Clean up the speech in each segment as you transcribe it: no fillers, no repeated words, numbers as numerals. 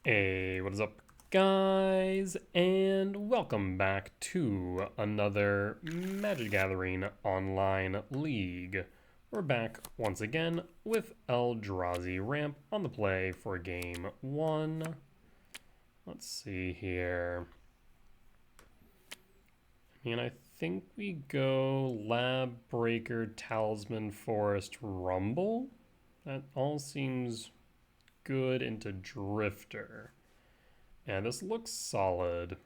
Hey, what is up, guys? And welcome back to another Magic Gathering online league. We're back once again with Eldrazi Ramp on the play for game one. Let's see here. I think we go Lab Breaker, Talisman, Forest, Rumble. That all seems good into Drifter. Yeah, this looks solid.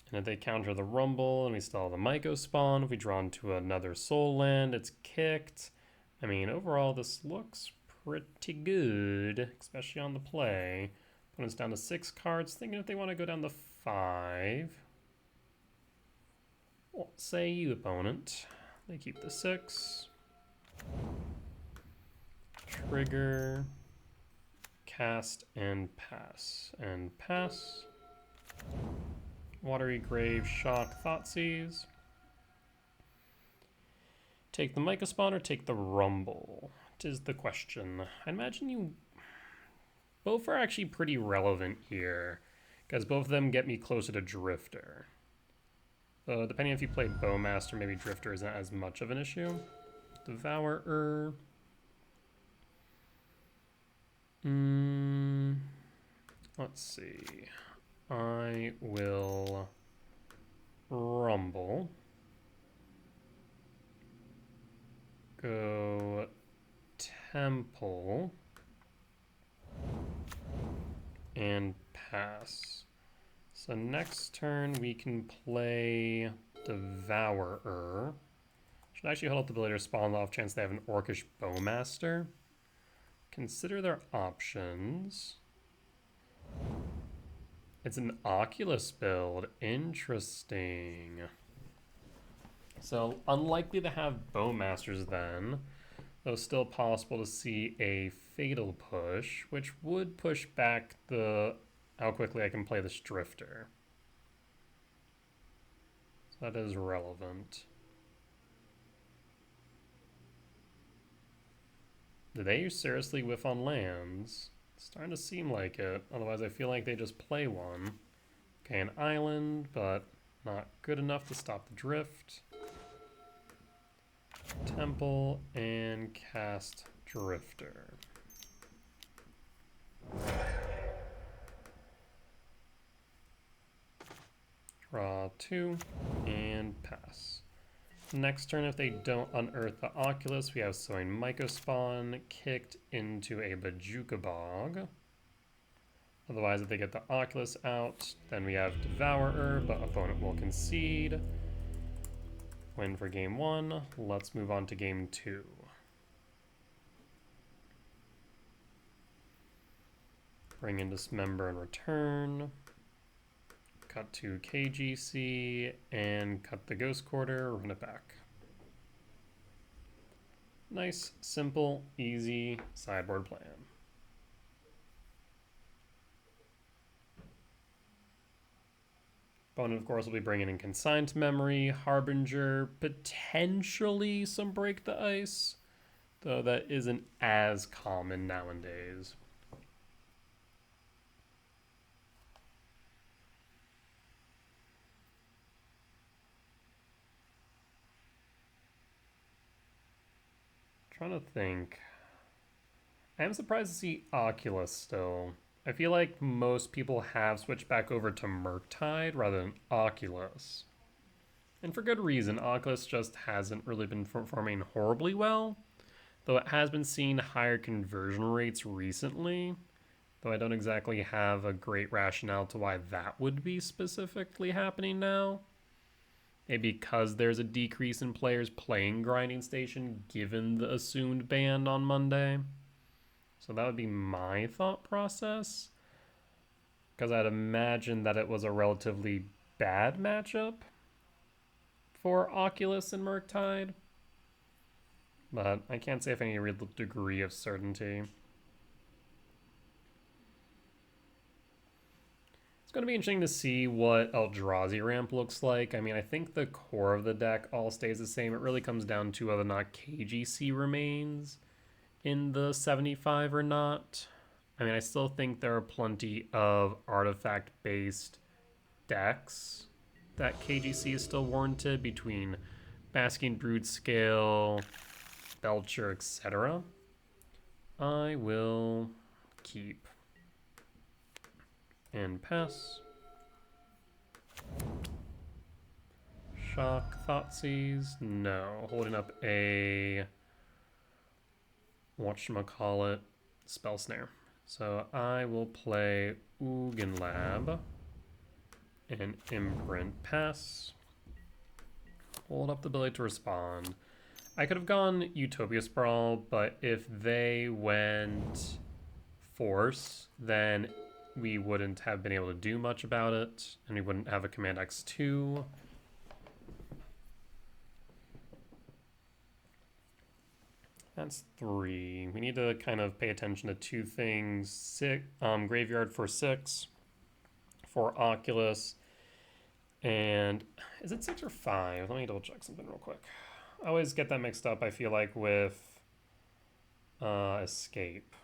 And if they counter the Rumble and we still have the MTGO spawn, if we draw into another Soul Land, it's kicked. Overall, this looks pretty good, especially on the play. Opponent's down to 6 cards, thinking if they want to go down to 5. What say you, opponent? They keep the 6. Trigger. Cast and pass. And pass. Watery Grave, Shock, Thoughtseize. Take the Myco Spawn or take the Rumble? 'Tis the question. I imagine you... Both are actually pretty relevant here, because both of them get me closer to Drifter. Depending if you play Bowmaster, maybe Drifter isn't as much of an issue. Devourer. Let's see. I will Rumble. Go Temple. And pass. So next turn we can play Devourer. Should actually hold up the ability to spawn the off chance they have an Orcish Bowmaster. Consider their options. It's an Oculus build. Interesting. So unlikely to have Bowmasters then, though still possible to see a Fatal Push, which would push back how quickly I can play this Drifter. So that is relevant. Did they seriously whiff on lands? It's starting to seem like it. Otherwise, I feel like they just play one. Okay, an island, but not good enough to stop the drift. Temple and cast Drifter. Draw 2 and pass. Next turn, if they don't unearth the Oculus, we have Sowing Myco Spawn kicked into a Bajuka Bog. Otherwise, if they get the Oculus out, then we have Devourer, but opponent will concede. Win for game 1. Let's move on to game 2. Bring in Dismember and return. Cut to KGC and cut the Ghost Quarter, run it back. Nice, simple, easy sideboard plan. Opponent, of course, will be bringing in Consigned Memory, Harbinger, potentially some Break the Ice, though that isn't as common nowadays. Trying to think. I am surprised to see Oculus still. I feel like most people have switched back over to Murktide rather than Oculus. And for good reason, Oculus just hasn't really been performing horribly well, though it has been seeing higher conversion rates recently, though I don't exactly have a great rationale to why that would be specifically happening now. Maybe because there's a decrease in players playing Grinding Station given the assumed ban on Monday. So that would be my thought process. Because I'd imagine that it was a relatively bad matchup for Oculus and Murktide. But I can't say with any real degree of certainty. It's going to be interesting to see what Eldrazi ramp looks like. I think the core of the deck all stays the same. It really comes down to whether or not KGC remains in the 75 or not. I mean, I still think there are plenty of artifact-based decks that KGC is still warranted between Basking Brood Scale, Belcher, etc. I will keep and pass. Shock, Thoughtseize, no. Holding up a whatchamacallit, Spell Snare. So I will play Ugin Lab and Imprint, pass. Hold up the ability to respond. I could have gone Utopia Sprawl, but if they went Force, then we wouldn't have been able to do much about it, and we wouldn't have a Command X2. That's 3. We need to kind of pay attention to 2 things. Graveyard for 6, for Oculus, and is it 6 or 5? Let me double check something real quick. I always get that mixed up, I feel like, with Escape.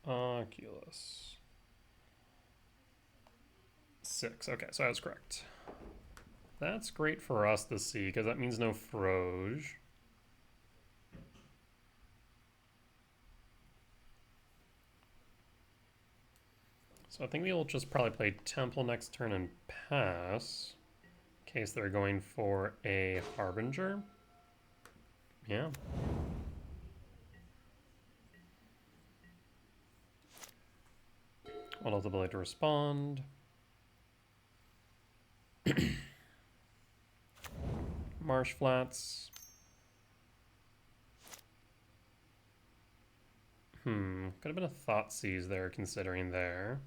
Oculus. 6. Okay, so I was correct. That's great for us to see, because that means no Froge. So I think we will just probably play Temple next turn and pass, in case they're going for a Harbinger. Yeah. What else the ability to respond? Marsh Flats. Could have been a Thoughtseize there, considering there.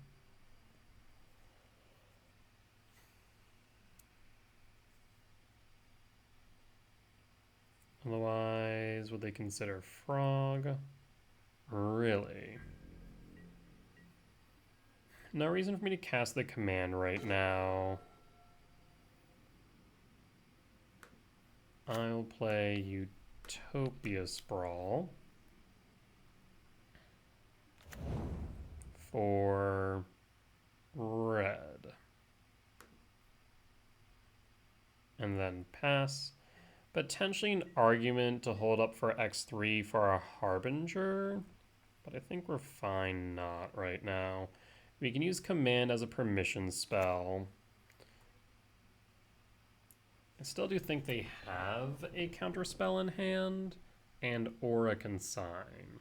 Otherwise, would they consider Frog? Really? No reason for me to cast the command right now. I'll play Utopia Sprawl for red. And then pass. Potentially an argument to hold up for X3 for a Harbinger, but I think we're fine not right now. We can use command as a permission spell. I still do think they have a counter spell in hand and Aura Consign.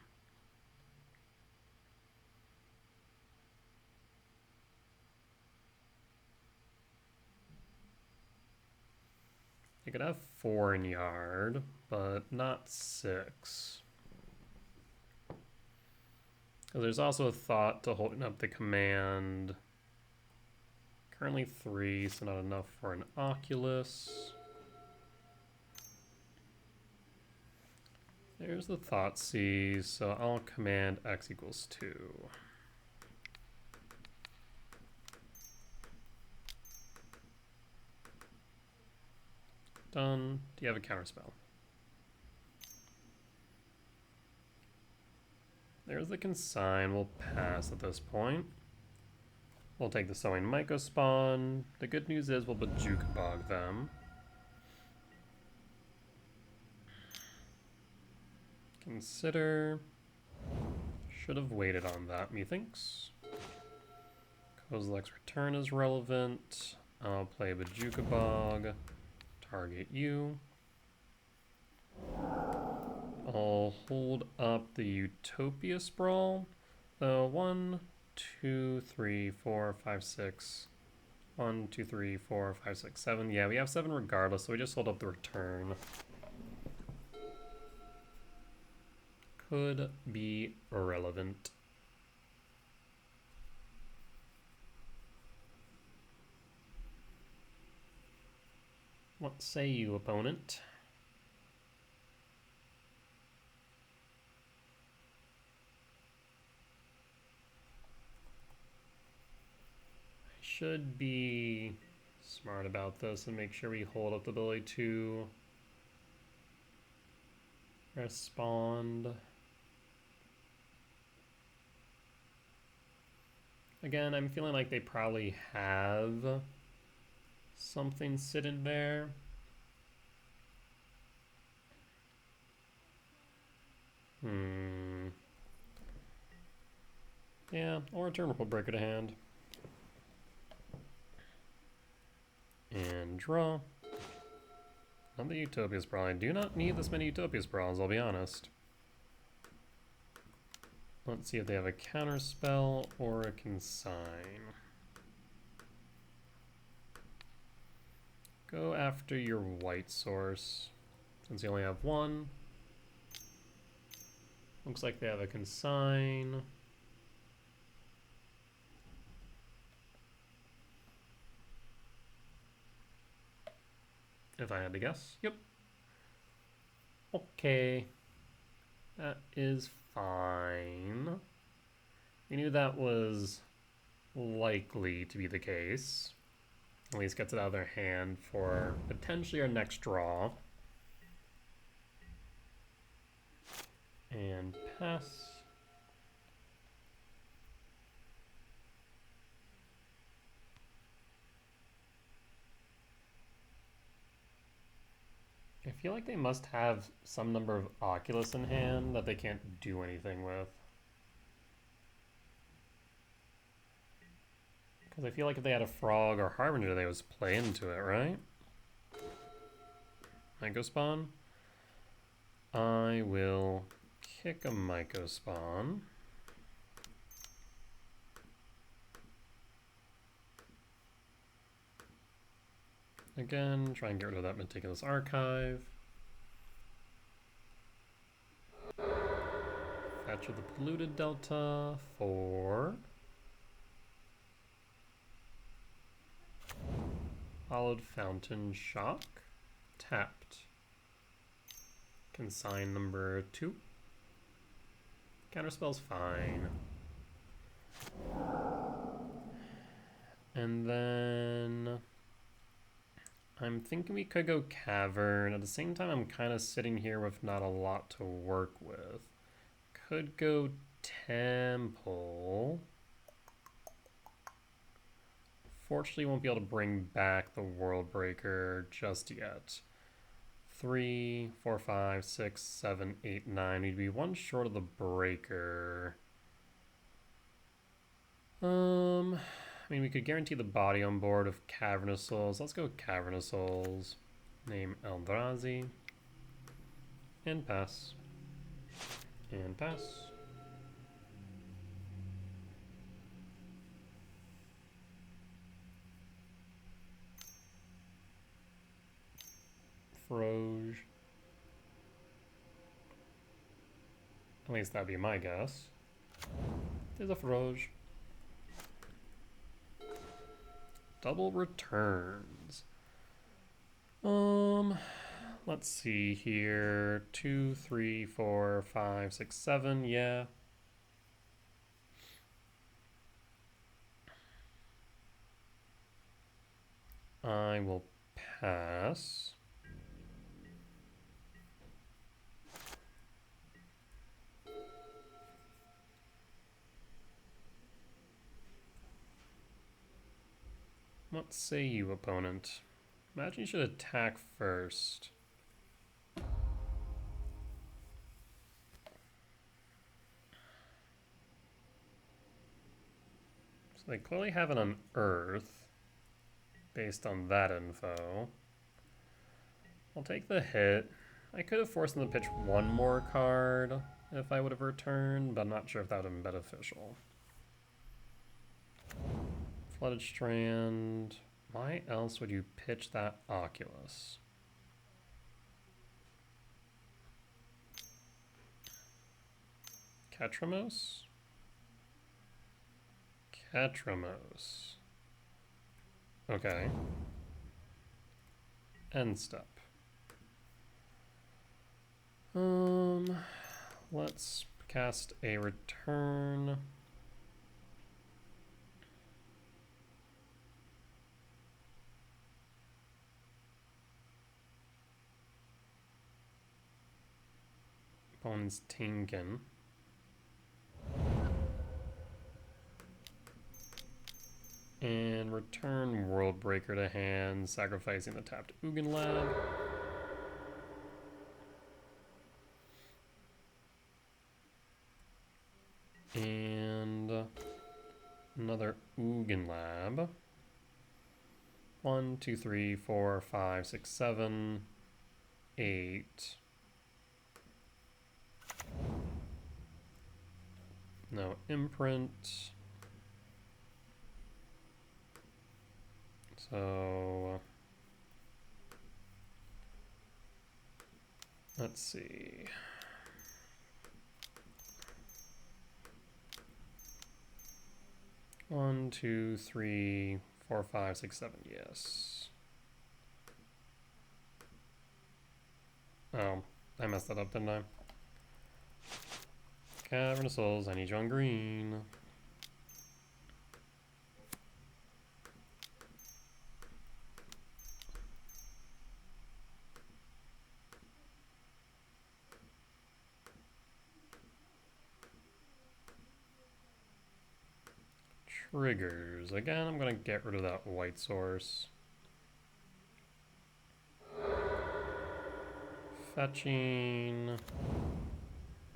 You could have 4 in yard, but not 6. There's also a thought to holding up the command. Currently 3, so not enough for an Oculus. There's the Thoughtseize, so I'll command X equals 2. Done. Do you have a counterspell? There's the Consign. We'll pass at this point. We'll take the Sowing Mycospawn. The good news is we'll Bajuka Bog them. Consider. Should have waited on that, methinks. Kozilek's Return is relevant. I'll play Bajuka Bog. Target you. I'll hold up the Utopia Sprawl. 1, 2, 3, 4, 5, 6. 1, 2, 3, 4, 5, 6, 7. Yeah, we have 7 regardless, so we just hold up the return. Could be irrelevant. What say you, opponent? I should be smart about this and make sure we hold up the ability to respond. Again, I'm feeling like they probably have something sitting there. Yeah, or a Temur will break it a hand. And draw. Another Utopia Sprawl. I do not need this many Utopia Sprawls, I'll be honest. Let's see if they have a counter spell or a consign. Go after your white source, since you only have one. Looks like they have a consign. If I had to guess. Yep. Okay. That is fine. We knew that was likely to be the case. At least gets it out of their hand for potentially our next draw. And pass. I feel like they must have some number of Oculus in hand that they can't do anything with. Because I feel like if they had a Frog or Harbinger, they would play into it, right? Myco Spawn. I will kick a Myco Spawn. Again, try and get rid of that Meticulous Archive. Fetch with the Polluted Delta for Hollowed Fountain Shock. Tapped. Consign number 2. Counterspell's fine. And then I'm thinking we could go Cavern. At the same time, I'm kind of sitting here with not a lot to work with. Could go Temple. Fortunately, won't be able to bring back the World Breaker just yet. 3, 4, 5, 6, 7, 8, 9. We'd be one short of the Breaker. I mean, we could guarantee the body on board of Cavernous Souls. Let's go with Cavernous Souls. Name Eldrazi. And pass. And pass. Froge. At least that'd be my guess. There's a Froge. Double returns. Let's see here. 2, 3, 4, 5, 6, 7. Yeah. I will pass. What say you, opponent? Imagine you should attack first. So they clearly have an unearth based on that info. I'll take the hit. I could have forced them to pitch one more card if I would have returned, but I'm not sure if that would have been beneficial. Flooded Strand. Why else would you pitch that Oculus? Catramos? Catramos. Okay. End step. Let's cast a return. Opponent's Tinkin. And return Worldbreaker to hand, sacrificing the tapped Ugin Lab. And another Ugin Lab. 1, 2, 3, 4, 5, 6, 7, 8. No imprint. So let's see. One, two, three, 4, 5, 6, 7. Yes. Oh, I messed that up, didn't I? Cavern of Souls, I need you on green. Triggers. Again, I'm going to get rid of that white source. Fetching.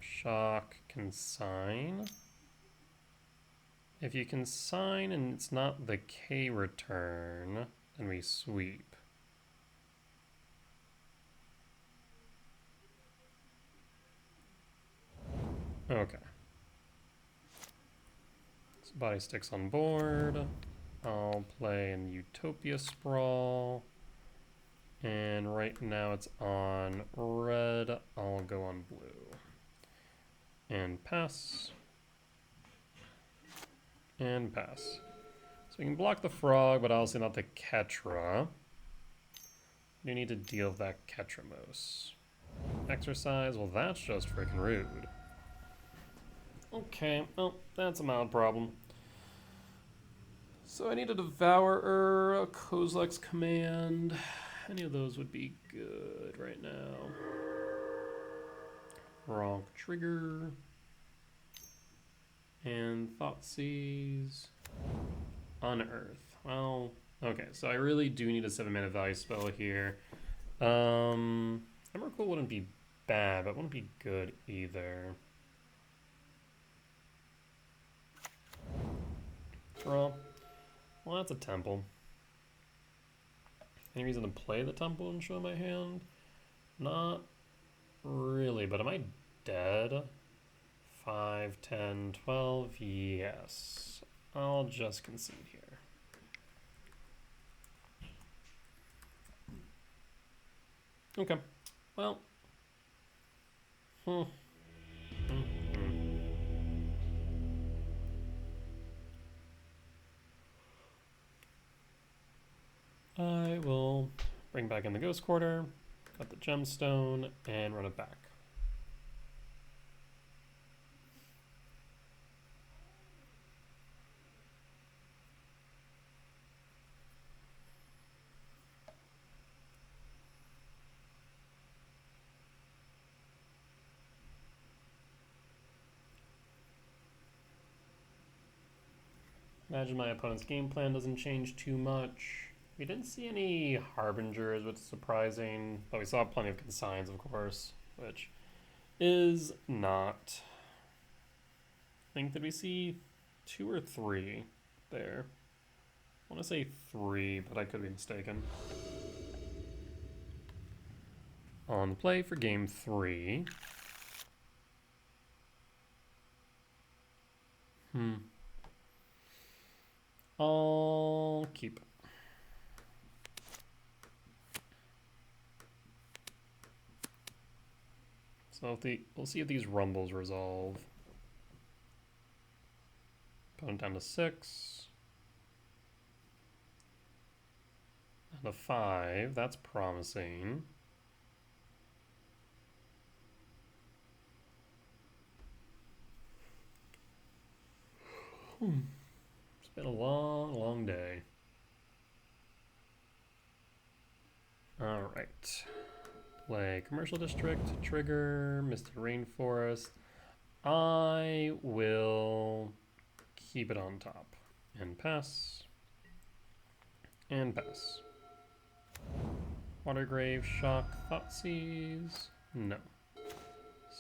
Shock. Consign. If you consign and it's not the K return, then we sweep. Okay. So body sticks on board. I'll play in Utopia Sprawl. And right now it's on red. I'll go on blue. And pass. And pass. So we can block the frog, but also not the Ketra. You need to deal with that Ketramos. Exercise? Well, that's just freaking rude. Okay, well, that's a mild problem. So I need a Devourer, a Kozilek's Command. Any of those would be good right now. Wrong trigger. And Thoughtseize. Unearth. Well, okay, so I really do need a 7-mana value spell here. Emrakul wouldn't be bad, but wouldn't be good either. Draw. Well, that's a temple. Any reason to play the temple and show my hand? Not really, but am I dead? 5, 10, 12, yes. I'll just concede here. Okay, well. I will bring back in the Ghost Quarter, cut the gemstone, and run it back. Imagine my opponent's game plan doesn't change too much. We didn't see any Harbingers, which is surprising, but we saw plenty of Consigns, of course, which is not. I think, did we see 2 or 3 there? I want to say 3, but I could be mistaken. On the play for game 3. I'll keep it. So we'll see if these rumbles resolve. Opponent down to 6. And a 5, that's promising. It's been a long, long day. All right. Play Commercial District, trigger, Misty Rainforest. I will keep it on top and pass. And pass. Watergrave, Shock, Thoughtseize. No.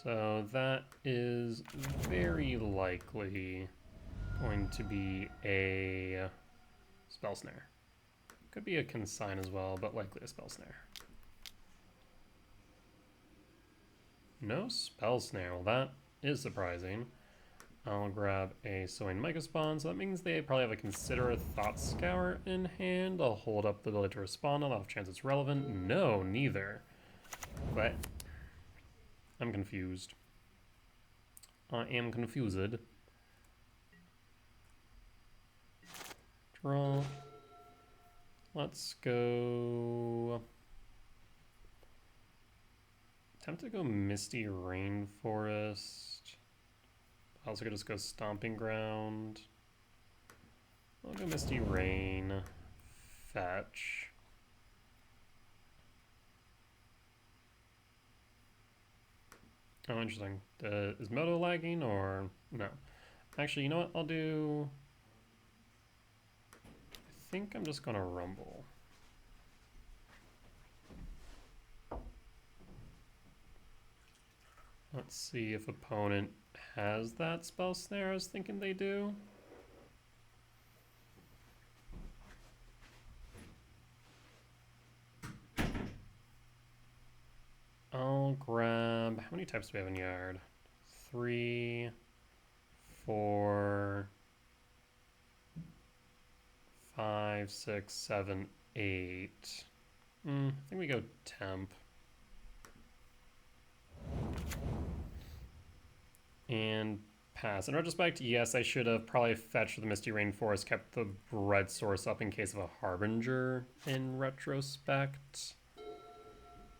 So that is very likely going to be a Spell Snare. Could be a Consign as well, but likely a Spell Snare. No Spell Snare. Well, that is surprising. I'll grab a Sowing Microspawn, so that means they probably have a Consider a Thought Scour in hand. I'll hold up the ability to respond on the off chance it's relevant. No, neither. But I'm confused. I am confused. Draw. Let's go. Tempted to go Misty Rainforest. I also could just go Stomping Ground. I'll go Misty Rain. Fetch. Oh, interesting. Is Moto lagging or no? Actually, you know what? I'll do. I think I'm just gonna Rumble. Let's see if opponent has that Spell Snare I was thinking they do. I'll grab, how many types do we have in Yard? 3, 4, 5, 6, 7, 8. I think we go Temp. And pass. In retrospect, yes, I should have probably fetched the Misty Rainforest, kept the red source up in case of a Harbinger in retrospect.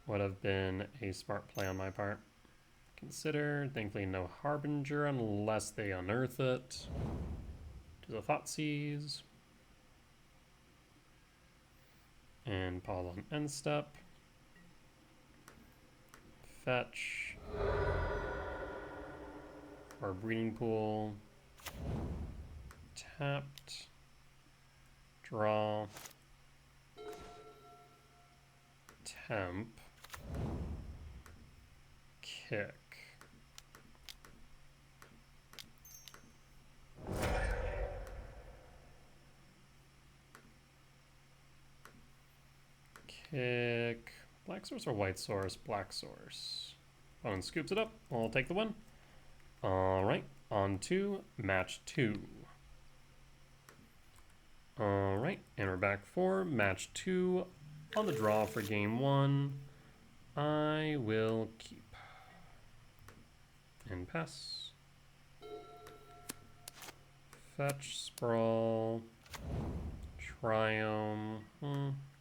Would have been a smart play on my part. Consider, thankfully no Harbinger unless they unearth it. Do the Thoughtseize. And pause on end step. Fetch. Or Breeding Pool. Tapped. Draw. Temp. Kick. Kick. Black source or white source? Black source. Opponent scoops it up. I'll take the win. Alright, on to match 2. Alright, and we're back for match 2 on the draw for game 1. I will keep. And pass. Fetch, Sprawl, Triome.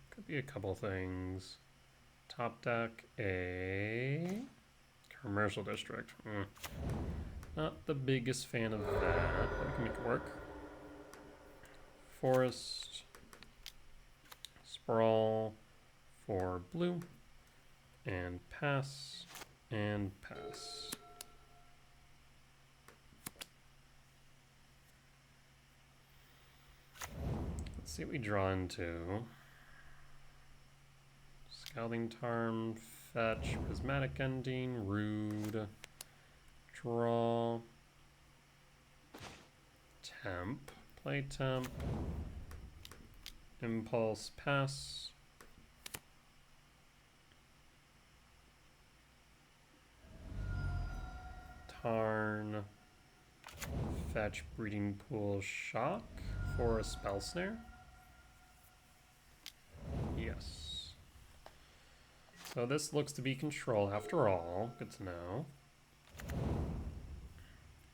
Could be a couple things. Top deck, a Commercial District. Not the biggest fan of that, but we can make it work. Forest, Sprawl for blue, and pass, and pass. Let's see what we draw into. Scalding Tarn, fetch, Prismatic Ending, Rude. Draw, Temp, play Temp, Impulse, pass, Tarn, fetch, Breeding Pool, Shock for a Spell Snare. Yes. So this looks to be control after all. Good to know.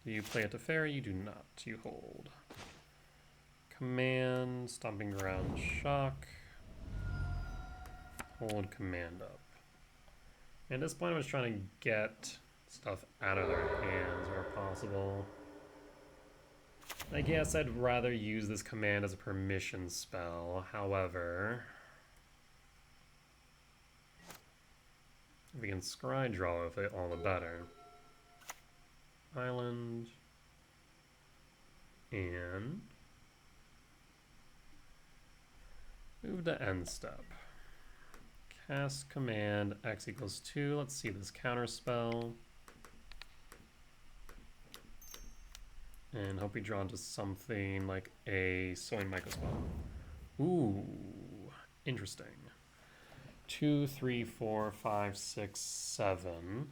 You play it to fair, you do not. You hold. Command, Stomping Ground, Shock. Hold command up. And at this point I was trying to get stuff out of their hands where possible. I guess I'd rather use this command as a permission spell. However, if we can scry draw with it, all the better. Island. And move to end step. Cast command X equals 2. Let's see this counter spell. And hope we draw into something like a Sowing Microspell. Ooh, interesting. 2, 3, 4, 5, 6, 7.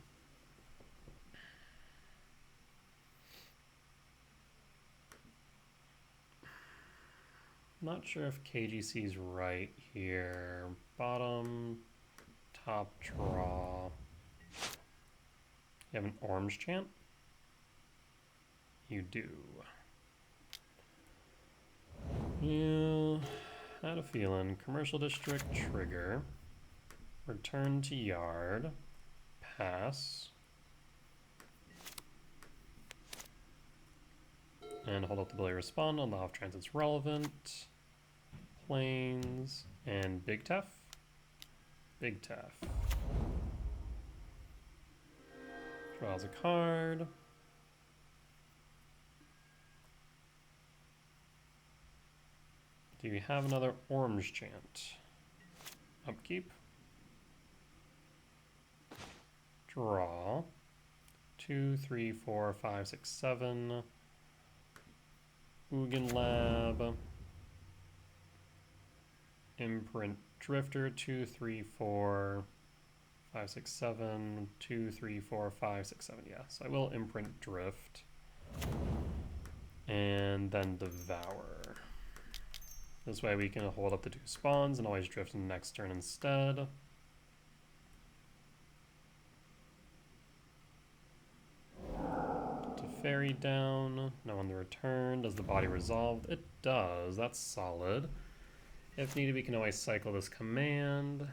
Not sure if KGC is right here. Bottom, top draw. You have an orange chant? You do. Yeah, I had a feeling. Commercial district, trigger. Return to yard. Pass. And hold up the ability to respond on the off chance it's relevant. Planes. And Big Tef. Big Tef. Draws a card. Do you have another orange chant? Upkeep. Draw. 2, 3, 4, 5, 6, 7. Ugin Lab. Imprint Drifter. 2, 3, 4, 5, 6, 7. 2, 3, 4, 5, 6, 7. Yeah, so I will imprint Drift. And then Devour. This way we can hold up the 2 spawns and always drift in the next turn instead. To Fairy down. No on the return. Does the body resolve? It does. That's solid. If needed, we can always cycle this command.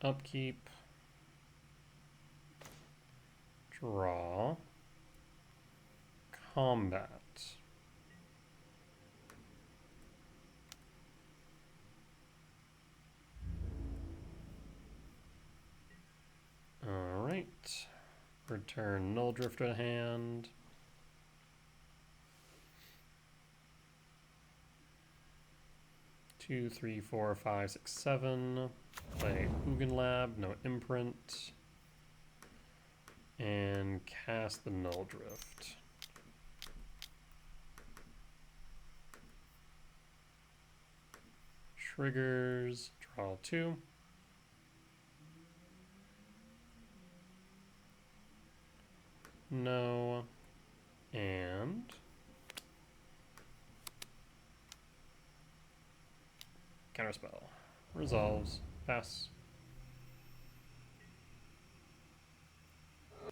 Upkeep. Draw. Combat. Alright. Return Null Drifter to hand. Two, 3, 4, 5, 6, 7. Play Ugin Lab, no imprint. And cast the Null Drift. Triggers, draw 2. No. And counterspell. Resolves. Pass.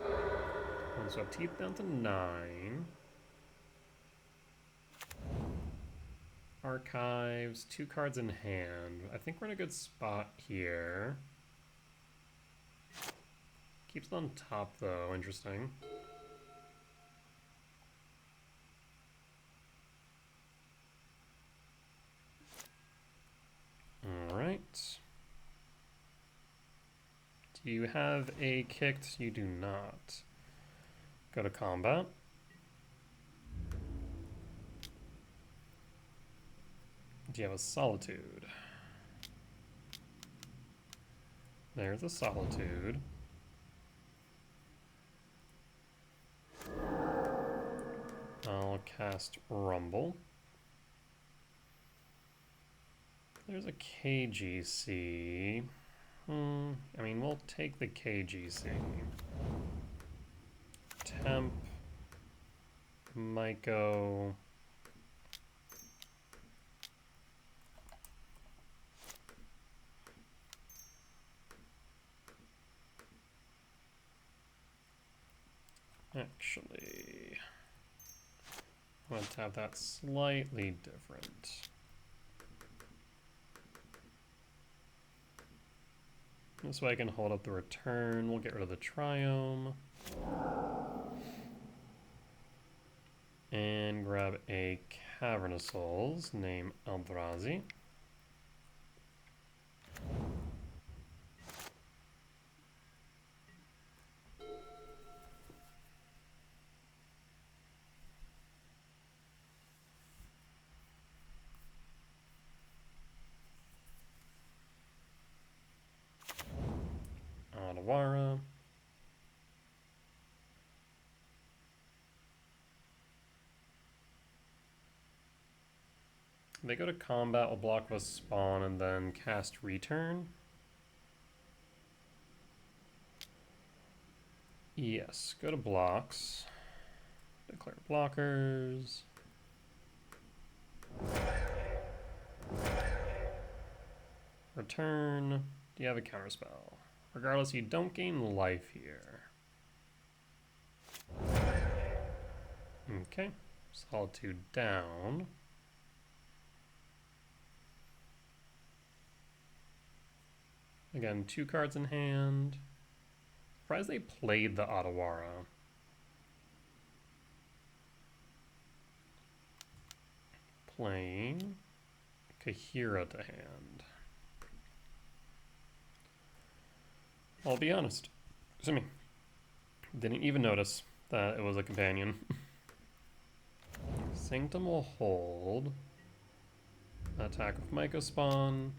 And so teeth down to 9. Archives, 2 cards in hand. I think we're in a good spot here. Keeps it on top though, interesting. Alright. Do you have a kicked? You do not. Go to combat. Do you have a Solitude? There's a Solitude. I'll cast Rumble. There's a KGC. I mean, we'll take the KGC. Temp. MTGO. Actually, I'm going to have that slightly different. This way I can hold up the return. We'll get rid of the Triome. And grab a Cavern of Souls, name Eldrazi. They go to combat, will block with a spawn, and then cast return. Yes, go to blocks. Declare blockers. Return. Do you have a counterspell? Regardless, you don't gain life here. Okay. Solitude down. Again, 2 cards in hand. Surprised they played the Otawara. Playing Kahira to hand. I'll be honest. Excuse me. Didn't even notice that it was a companion. Sanctum will hold. Attack with Myco Spawn.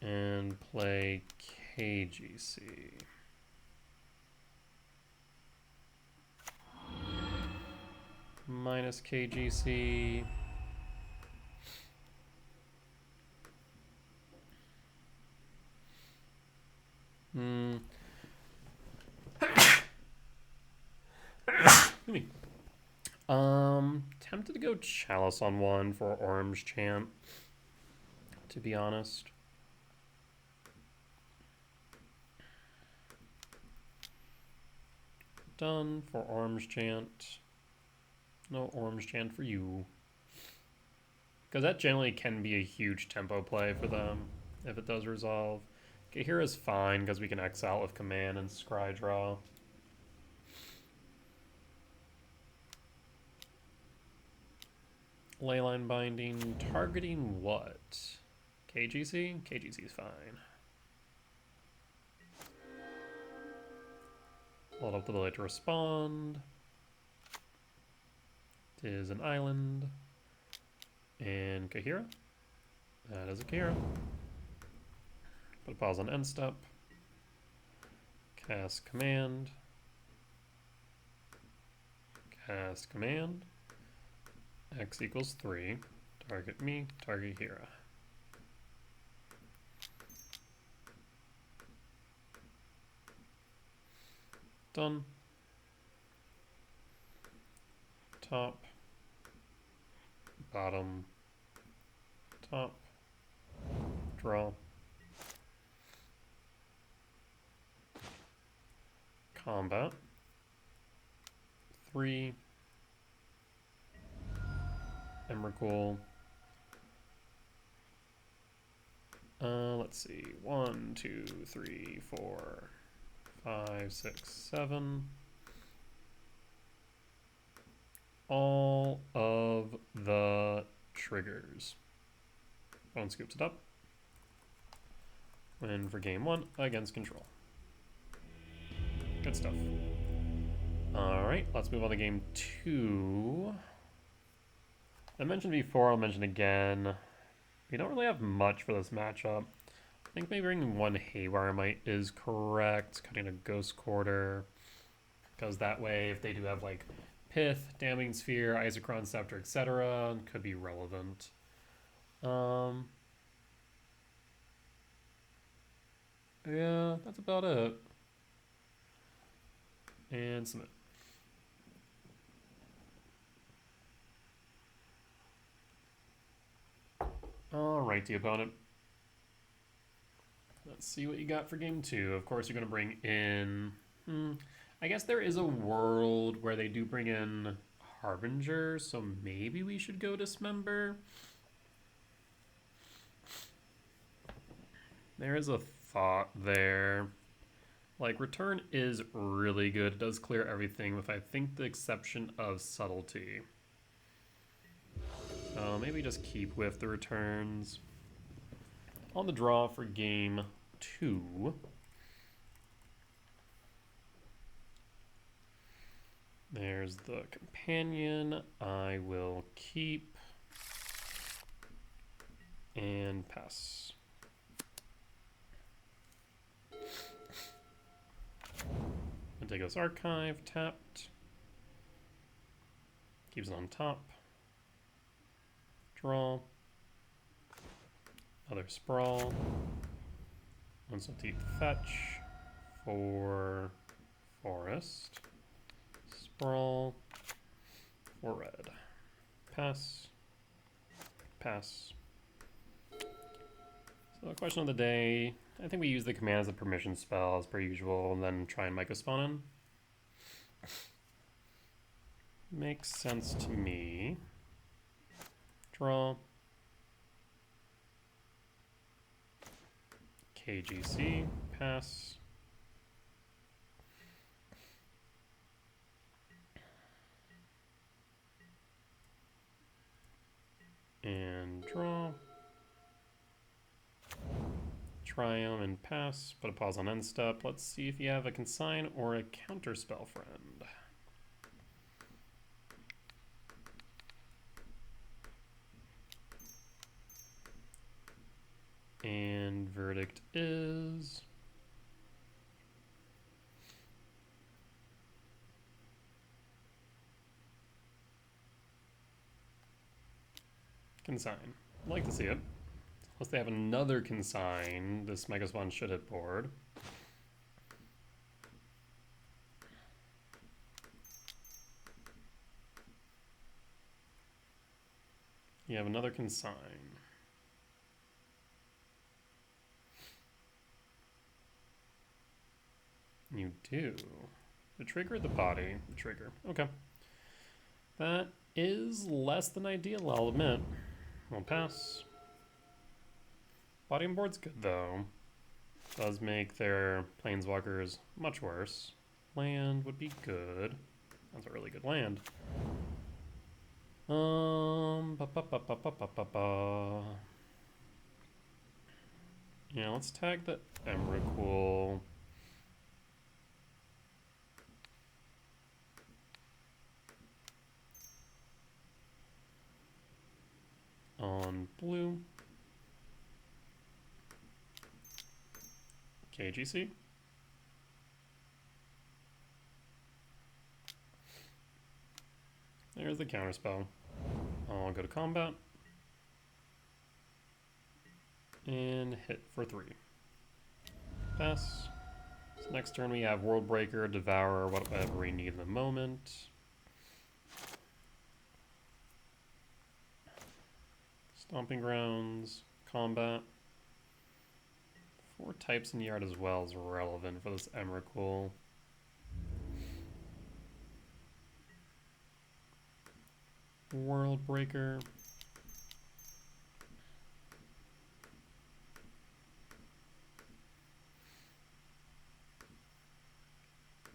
And play KGC. Minus KGC. Tempted to go Chalice on 1 for Orange Chant, to be honest. Done for Orange Chant. No Orange Chant for you. Because that generally can be a huge tempo play for them if it does resolve. Kahira's fine because we can exile with command and scry draw. Leyline Binding, targeting what? KGC? KGC's fine. Hold up the ability to respond. It is an island. And Kahira. That is a Kahira. Put a pause on end step. Cast command. Cast command. X equals 3. Target me, target Hira. Done. Top. Bottom. Top. Draw. Combat. 3. Emrakul. Let's see. 1, 2, 3, 4, 5, 6, 7. All of the triggers. Phone scoops it up. Win for game 1 against control. Good stuff. Alright, let's move on to game 2. I mentioned before, I'll mention again. We don't really have much for this matchup. I think maybe bringing 1 Haywire Might is correct. Cutting a Ghost Quarter. Because that way, if they do have like Pith, Damning Sphere, Isochron Scepter, etc., could be relevant. Yeah, that's about it. And submit. Alright, the opponent. Let's see what you got for game 2. Of course, you're going to bring in... I guess there is a world where they do bring in Harbinger, so maybe we should go Dismember. There is a thought there. Like, Return is really good. It does clear everything with, I think, the exception of Subtlety. Maybe just keep with the returns. On the draw for game 2. There's the companion. I will keep and pass. Antigo's Archive tapped. Keeps it on top. Draw. Another sprawl. Once deep fetch for forest. Sprawl for red. Pass. Pass. So the question of the day, I think we use the command as a permission spell as per usual, and then try and microspawn in. Makes sense to me. Draw. KGC. Pass. And draw. Triumph and pass. Put a pause on end step. Let's see if you have a consign or a counterspell friend. And verdict is consign. I'd like to see it. Unless they have another consign, this Megaspawn should hit board. You have another consign. You do. The trigger or the body? The trigger. Okay. That is less than ideal, I'll admit. We'll pass. Body on board's good, though. Does make their planeswalkers much worse. Land would be good. That's a really good land. Yeah, let's tag the Emrakul. On blue. KGC. There's the counterspell. I'll go to combat. And hit for 3. Pass. So next turn we have World Breaker, Devour, whatever we need in the moment. Stomping Grounds, combat. 4 types in yard as well is relevant for this Emrakul. World Breaker.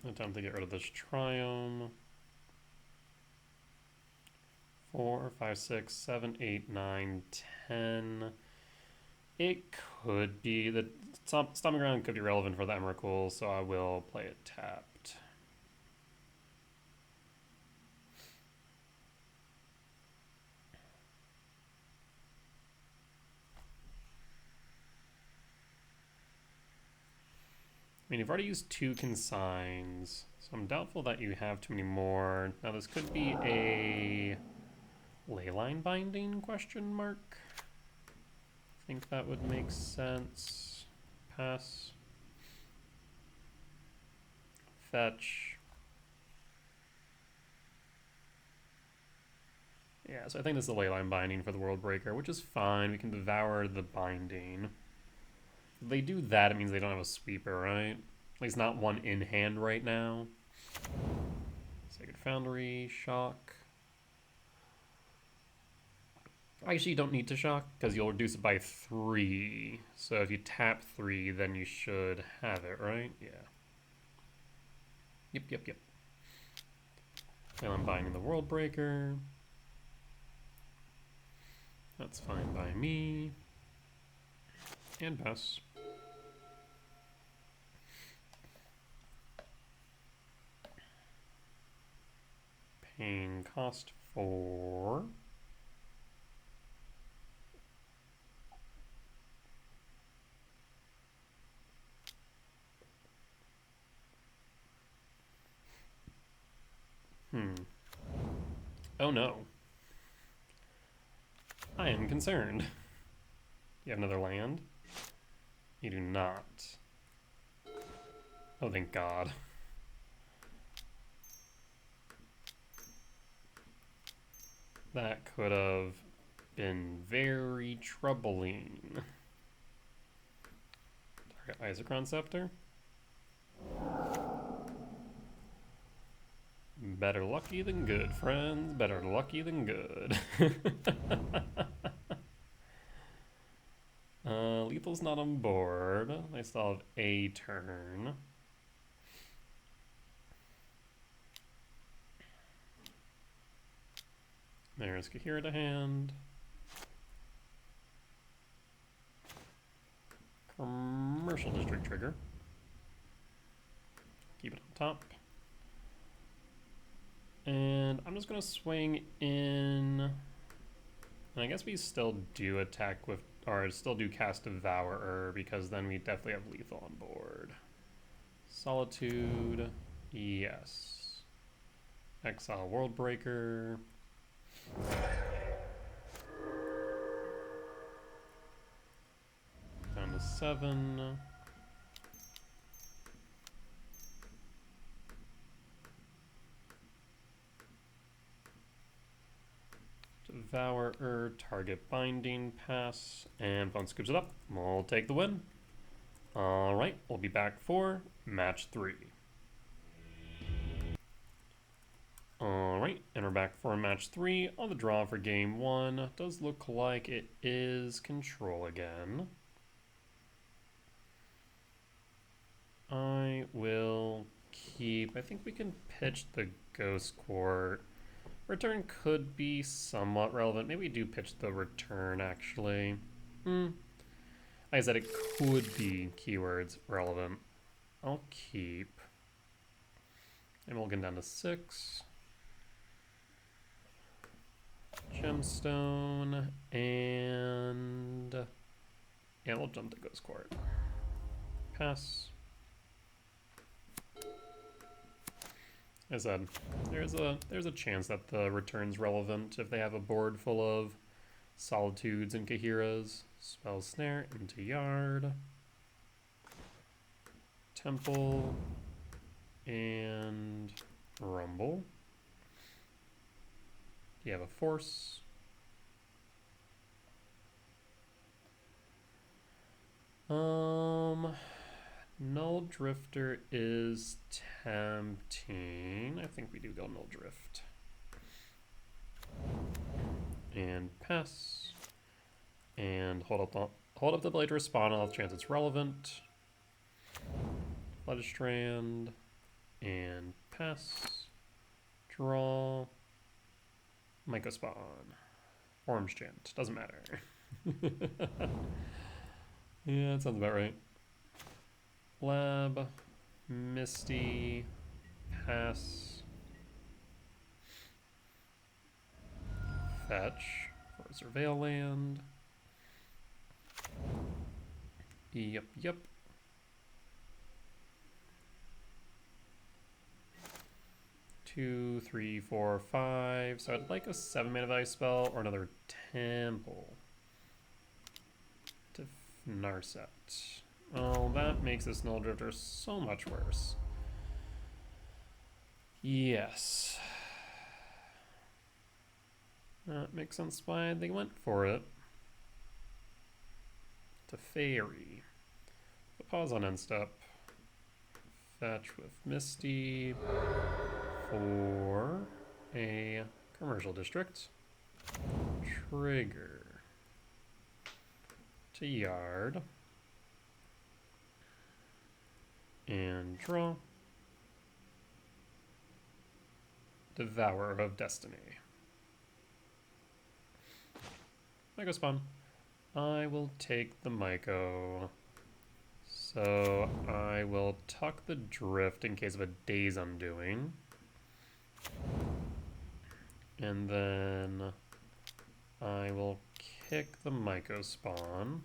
Attempt to get rid of this Triome. 4, 5, 6, 7, 8, 9, 10. It could be the Stomping Ground could be relevant for the Emrakul, so I will play it tapped. I mean, you've already used 2 consigns, so I'm doubtful that you have too many more. Now, this could be a Leyline Binding, question mark? I think that would make sense. Pass. Fetch. Yeah, so I think this is a Leyline Binding for the World Breaker, which is fine. We can devour the binding. If they do that, it means they don't have a sweeper, right? At least not one in hand right now. Sacred Foundry, shock. Actually, you don't need to shock, because you'll reduce it by 3. So if you tap 3, then you should have it, right? Yeah. Yep. I'm binding the World Breaker. That's fine by me. And pass. Paying cost 4. Oh no. I am concerned. You have another land? You do not. Oh, thank God. That could have been very troubling. Target Isochron Scepter. Better lucky than good, friends. Better lucky than good. Lethal's not on board. I still have a turn. There's Kahira to hand. Commercial District trigger. Keep it on top. And I'm just going to swing in. And I guess we still do attack with, or still do cast Devourer, because then we definitely have lethal on board. Solitude, yes. Exile Worldbreaker. Down to 7. Devourer, target binding, pass, and phone scoops it up. We'll take the win. Alright, we'll be back for match 3. Alright, and we're back for match 3 on the draw for game 1. Does look like it is control again. I will keep, I think we can pitch the Ghost Court. Return could be somewhat relevant. Maybe we do pitch the return, actually. Like I said, it could be keywords relevant. I'll keep. And we'll get down to 6. Gemstone. And yeah, we'll jump to Ghost Court. Pass. As I said, there's a chance that the return's relevant if they have a board full of Solitudes and Kahiras. Spell Snare into Yard. Temple. And Rumble. You have a Force. Null Drifter is tempting. I think we do go Null Drift. And pass. And hold up the blade to respond. I'll have a chance it's relevant. Flooded Strand. And pass. Draw. Mycospawn. Orange Chant. Doesn't matter. Yeah, that sounds about right. Lab, Misty, pass, fetch for Surveil land. Yep. 2, 3, 4, 5. So I'd like a 7-mana value spell or another Temple to Narset. Oh, that makes this Null Drifter so much worse. Yes. That makes sense why they went for it. To Fairy. The pause on end step. Fetch with Misty for a commercial district. Trigger to Yard. And draw. Devourer of Destiny. Mycospawn. I will take the Myco. So I will tuck the Drift in case of a Days Undoing. And then I will kick the Mycospawn.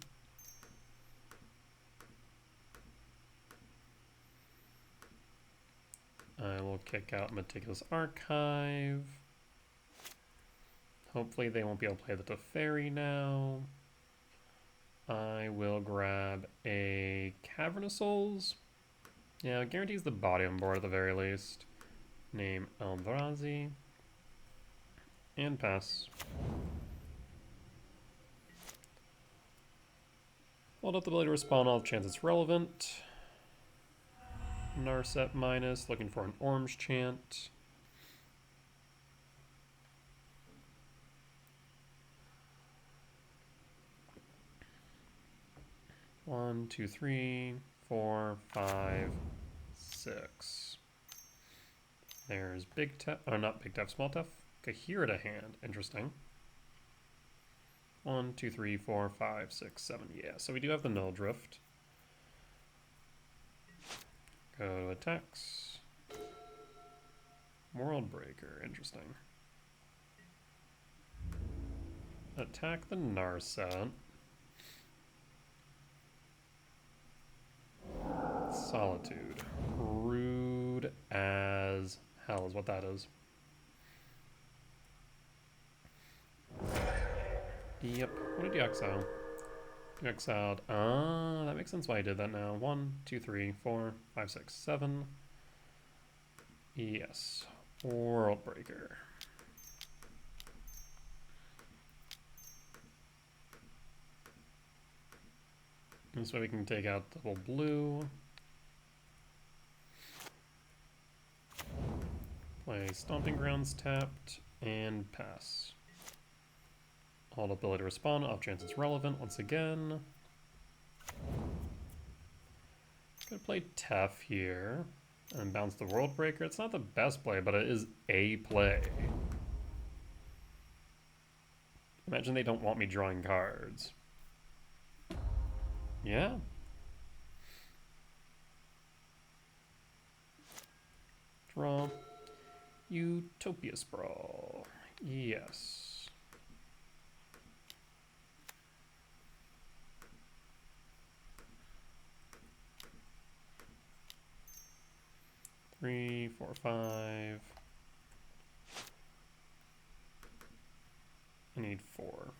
I will kick out Meticulous Archive. Hopefully they won't be able to play the Teferi now. I will grab a Cavernous Souls. Yeah, it guarantees the body on board at the very least. Name Eldrazi. And pass. Hold up the ability to respond all chance it's relevant. Narset minus, looking for an orange chant. One, two, three, 4, 5, 6. There's Big Tef, or not Big Tef, Small Tef. Kahira to hand, interesting. 1, 2, 3, 4, 5, 6, 7. Yeah, so we do have the Null Drift. Go to attacks. World Breaker, interesting. Attack the Narset. Solitude. Rude as hell is what that is. Yep. What did you exile? You exiled. Ah, that makes sense why I did that now. 1, 2, 3, 4, 5, 6, 7. Yes. World Breaker. This way we can take out double blue. Play Stomping Grounds tapped and pass. Hold ability to respond, off chance it's relevant once again. Gonna play Tef here and bounce the World Breaker. It's not the best play, but it is a play. Imagine they don't want me drawing cards. Yeah. Draw. Utopia Sprawl. Yes. Three, 4, 5. I need 4.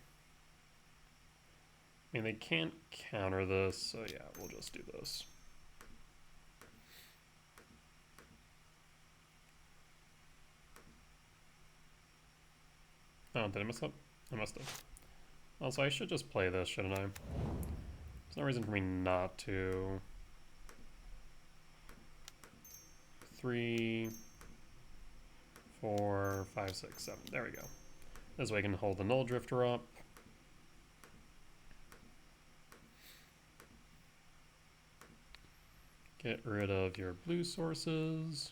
I mean, they can't counter this, so yeah, we'll just do this. Oh, did I mess up? I must have. Also, I should just play this, shouldn't I? There's no reason for me not to. 3, 4, 5, 6, 7. There we go. This way I can hold the Null Drifter up. Get rid of your blue sources.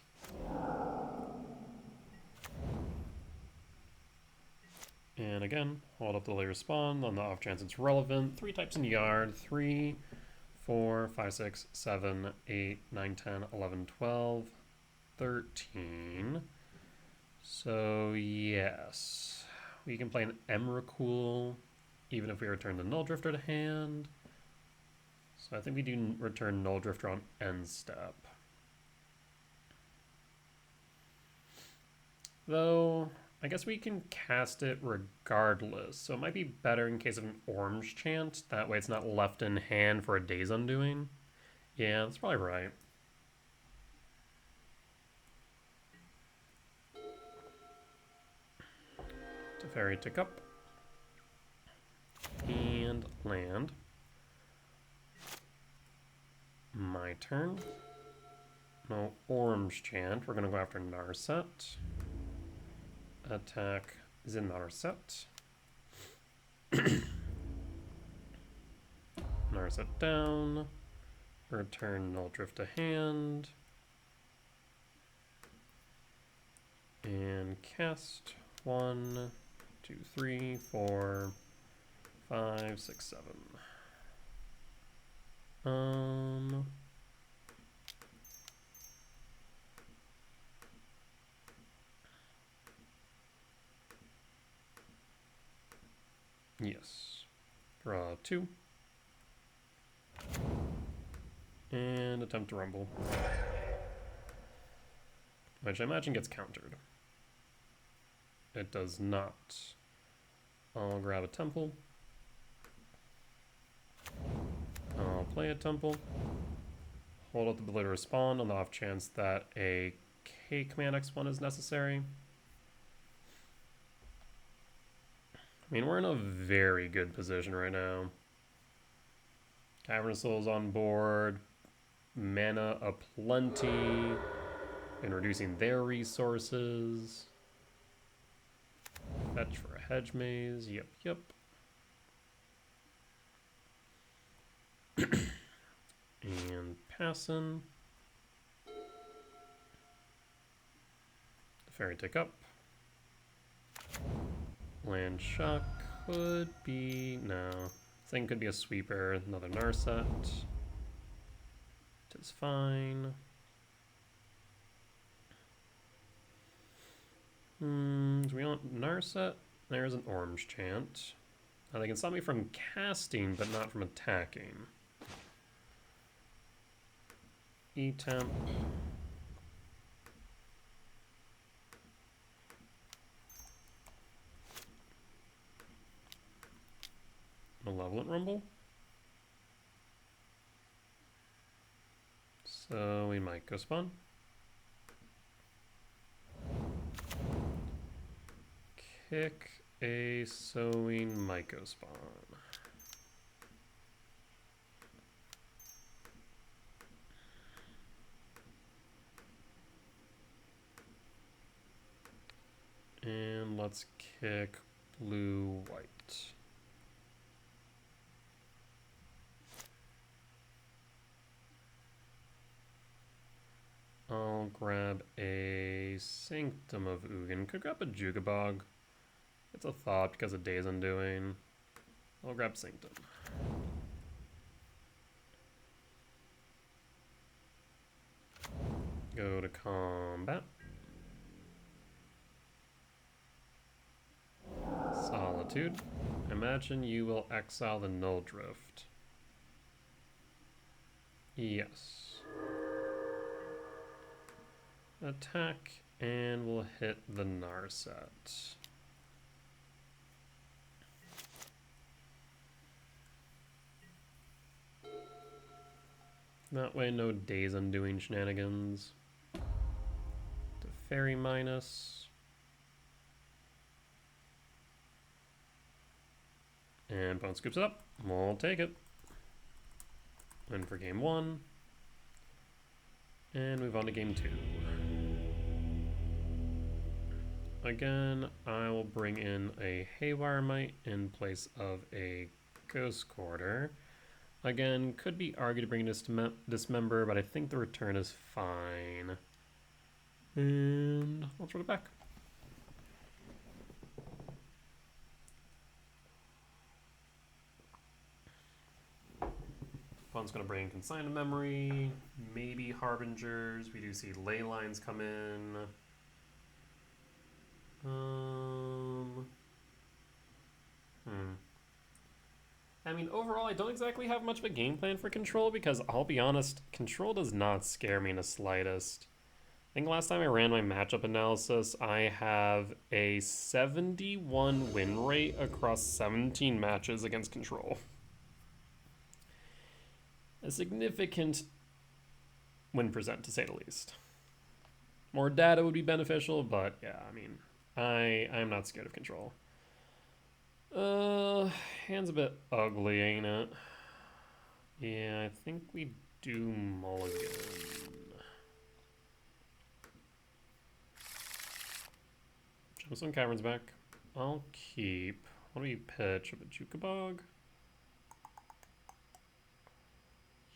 And again, hold up the layer spawn on the off chance it's relevant. 3 types in yard. 3, 4, 5, 6, 7, 8, 9, 10, 11, 12, 13. So yes, we can play an Emrakul even if we return the Null Drifter to hand. So I think we do return Null Drifter on end step. Though, I guess we can cast it regardless. So it might be better in case of an orange chant. That way it's not left in hand for a Day's Undoing. Yeah, that's probably right. Teferi tick up. And land. My turn. No orange chant. We're going to go after Narset. Attack Zin Narset. Narset down. Return Null Drift to hand. And cast 1, 2, 3, 4, 5, 6, 7. Yes. Draw 2. And attempt to rumble. Which I imagine gets countered. It does not. I'll grab a temple. I'll play a temple. Hold up the ability to respond on the off chance that a K command X1 is necessary. I mean, we're in a very good position right now. Cavernous Soul's on board. Mana aplenty. And reducing their resources. Fetch for a hedge maze. Yep, yep. And passing. Fairy tick up. Land shock could be... no. Thing could be a sweeper. Another Narset. It's fine. Do we want Narset? There's an orange chant. Now they can stop me from casting, but not from attacking. E-temp. Malevolent Rumble. So we might go spawn. Kick a sowing Myco spawn. And let's kick blue white. I'll grab a Sanctum of Ugin. Could grab a Jugabog. It's a thought because of Days Undoing. I'll grab Sanctum. Go to combat. Solitude. Imagine you will exile the Null Drift. Yes. Attack, and we'll hit the Narset. That way, no Days Undoing shenanigans. To Fairy minus. And opponent scoops it up. We'll take it. Win for game 1. And move on to game 2. Again, I will bring in a Haywire Mite in place of a Ghost Quarter. Again, could be argued to bring Dismember, but I think the return is fine. And I'll throw it back. Opponent's going to bring Consigned Memory, maybe Harbingers. We do see Ley Lines come in. I mean, overall, I don't exactly have much of a game plan for Control because, I'll be honest, Control does not scare me in the slightest. I think last time I ran my matchup analysis, I have a 71 win rate across 17 matches against Control. A significant win percent, to say the least. More data would be beneficial, but yeah, I mean, I'm not scared of Control. Hand's a bit ugly, ain't it? Yeah, I think we do mulligan. Gemstone Cavern's back. I'll keep. What do we pitch? Of a Jukabog?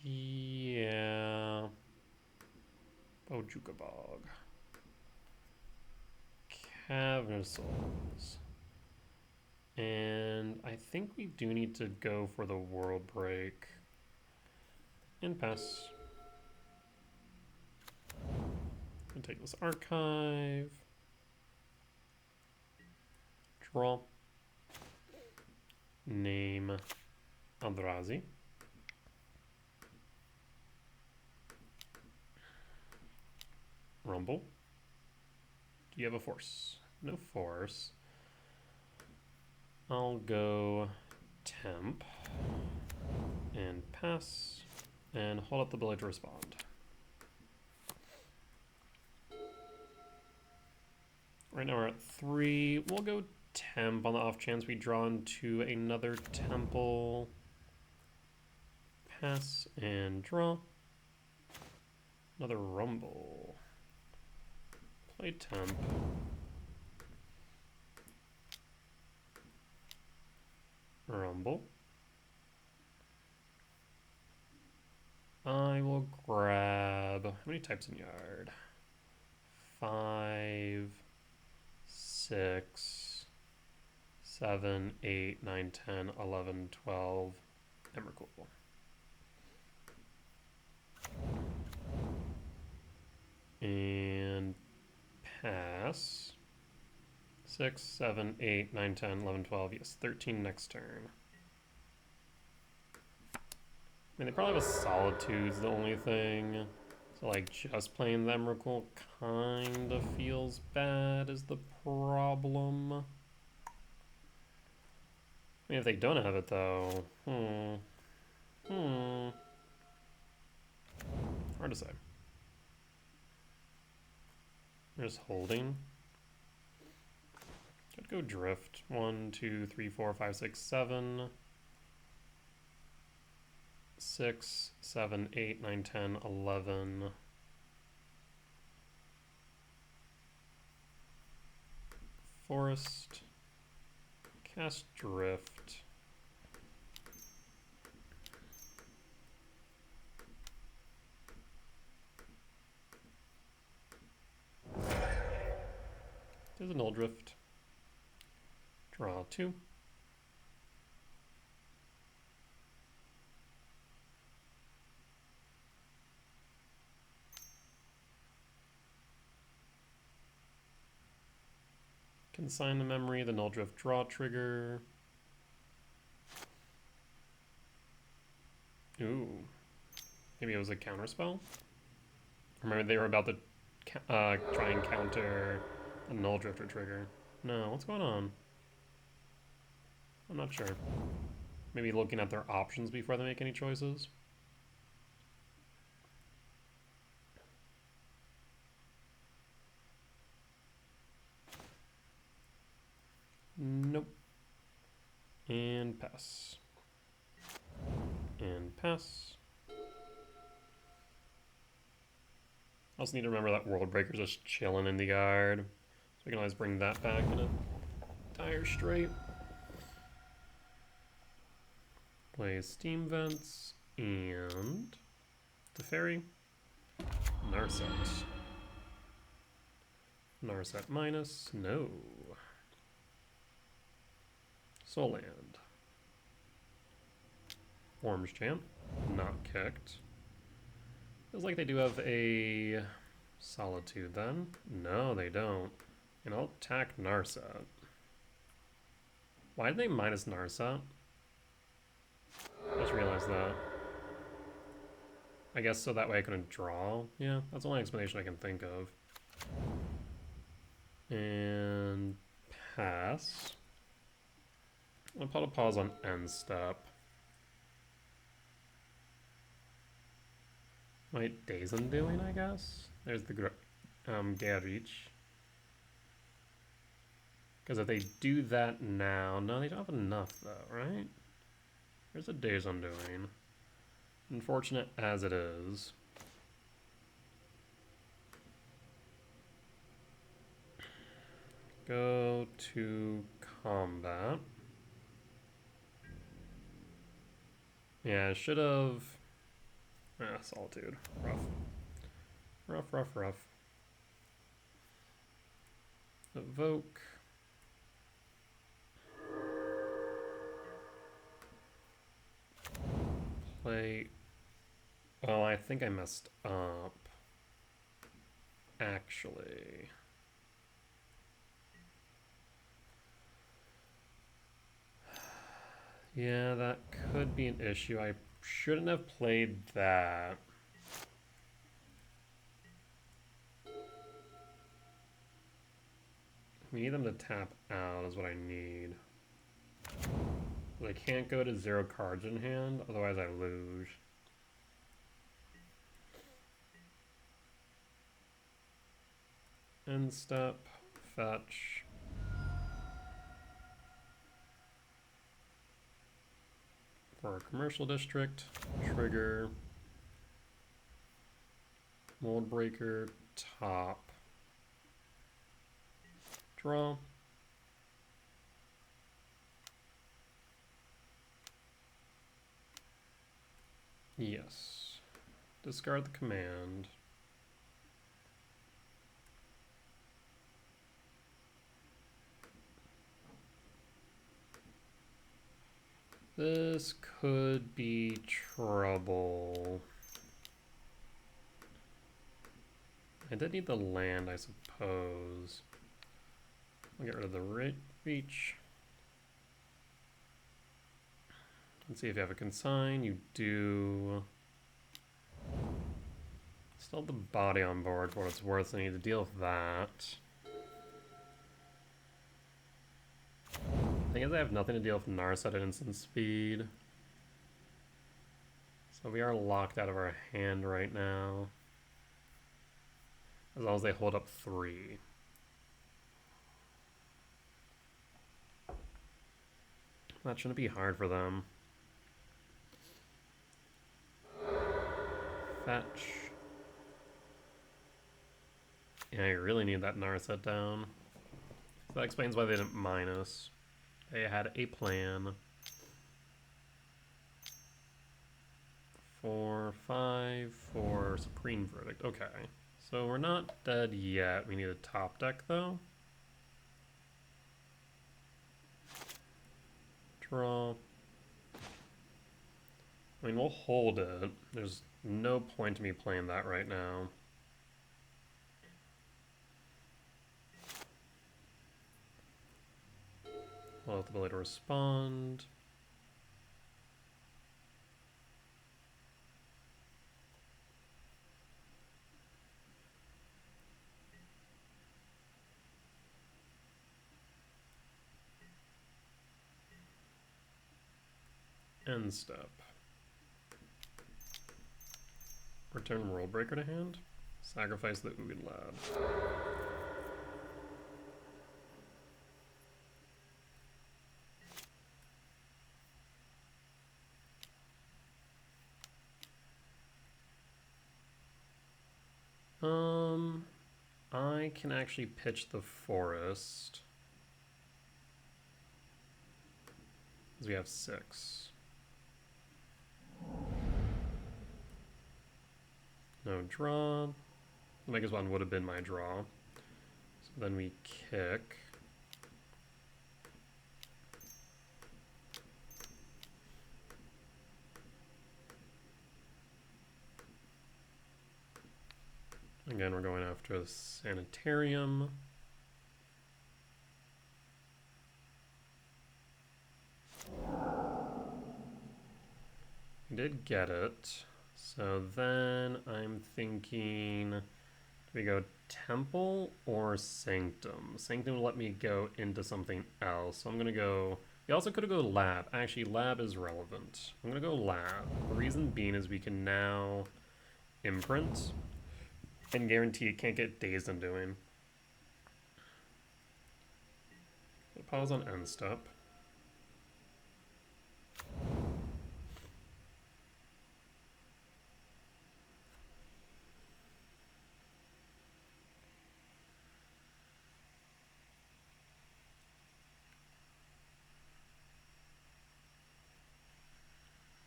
Yeah. Oh, Jukabog. Cavernous Souls. And I think we do need to go for the World Break. And pass. And take this archive. Draw. Name Eldrazi. Rumble. Do you have a force? No force. I'll go temp and pass and hold up the ability to respond. Right now we're at 3. We'll go temp on the off chance we draw into another temple. Pass and draw. Another rumble. Play temp. Rumble. I will grab, how many types in yard? 5, 6, 7, 8, 9, 10, 11, 12. Emrakul. And pass. 6, 7, 8, 9, 10, 11, 12. Yes, 13 next turn. I mean, they probably have a Solitude's the only thing. So, like, just playing the Emrakul kind of feels bad is the problem. I mean, if they don't have it, though, hard to say. They're just holding. Could go drift. 1, 2, 3, 4, 5, 6, 7. 6, 7, 8, 9, 10, 11. Forest. Cast drift. There's a null drift. Draw 2. Consign to memory the null drift draw trigger. Ooh. Maybe it was a counter spell? Remember they were about to try and counter a null drifter trigger. No, what's going on? I'm not sure. Maybe looking at their options before they make any choices. Nope. And pass. And pass. Also need to remember that World Breaker's just chilling in the yard. So we can always bring that back in a dire straight. Play Steam Vents and the Fairy. Narset. Narset minus. No. Soul Land. Orange Champ. Not kicked. Feels like they do have a Solitude then. No, they don't. And I'll attack Narset. Why did they minus Narset? I just realized that. I guess so that way I couldn't draw. Yeah, that's the only explanation I can think of. And pass. I'll put a pause on end step. Might Days Undoing, I guess? There's the Garich. Because if they do that now... No, they don't have enough, though, right? There's a Days Undoing. Unfortunate as it is. Go to combat. Yeah, I should have... Solitude. Rough. Rough, rough, rough. Evoke. Play... Oh, I think I messed up. Actually. Yeah, that could be an issue. I shouldn't have played that. We need them to tap out is what I need. I can't go to 0 cards in hand, otherwise I lose. End step, fetch. For a commercial district, trigger. Mold breaker, top. Draw. Yes. Discard the command. This could be trouble. I did need the land, I suppose. I'll get rid of the reach. Let's see if you have a consign. You do. Still have the body on board for what it's worth, so I need to deal with that. I guess I have nothing to deal with Narset at instant speed. So we are locked out of our hand right now. As long as they hold up 3. That shouldn't be hard for them. Fetch. Yeah, you really need that Narset down. So that explains why they didn't minus. They had a plan. 4, 5 for Supreme Verdict. Okay. So we're not dead yet. We need a top deck though. Draw. I mean, we'll hold it. There's no point to me playing that right now. We'll have the ability to respond. End step. Return World Breaker to hand. Sacrifice the Ugin Lab. I can actually pitch the forest. Because we have 6. No draw. The Megas one would have been my draw. So then we kick. Again, we're going after the Sanitarium. We did get it. So then I'm thinking, do we go Temple or Sanctum? Sanctum will let me go into something else. So I'm going to go, we also could have go Lab. Actually, Lab is relevant. I'm going to go Lab. The reason being is we can now imprint and guarantee it can't get Dazed Undoing. Pause on end step.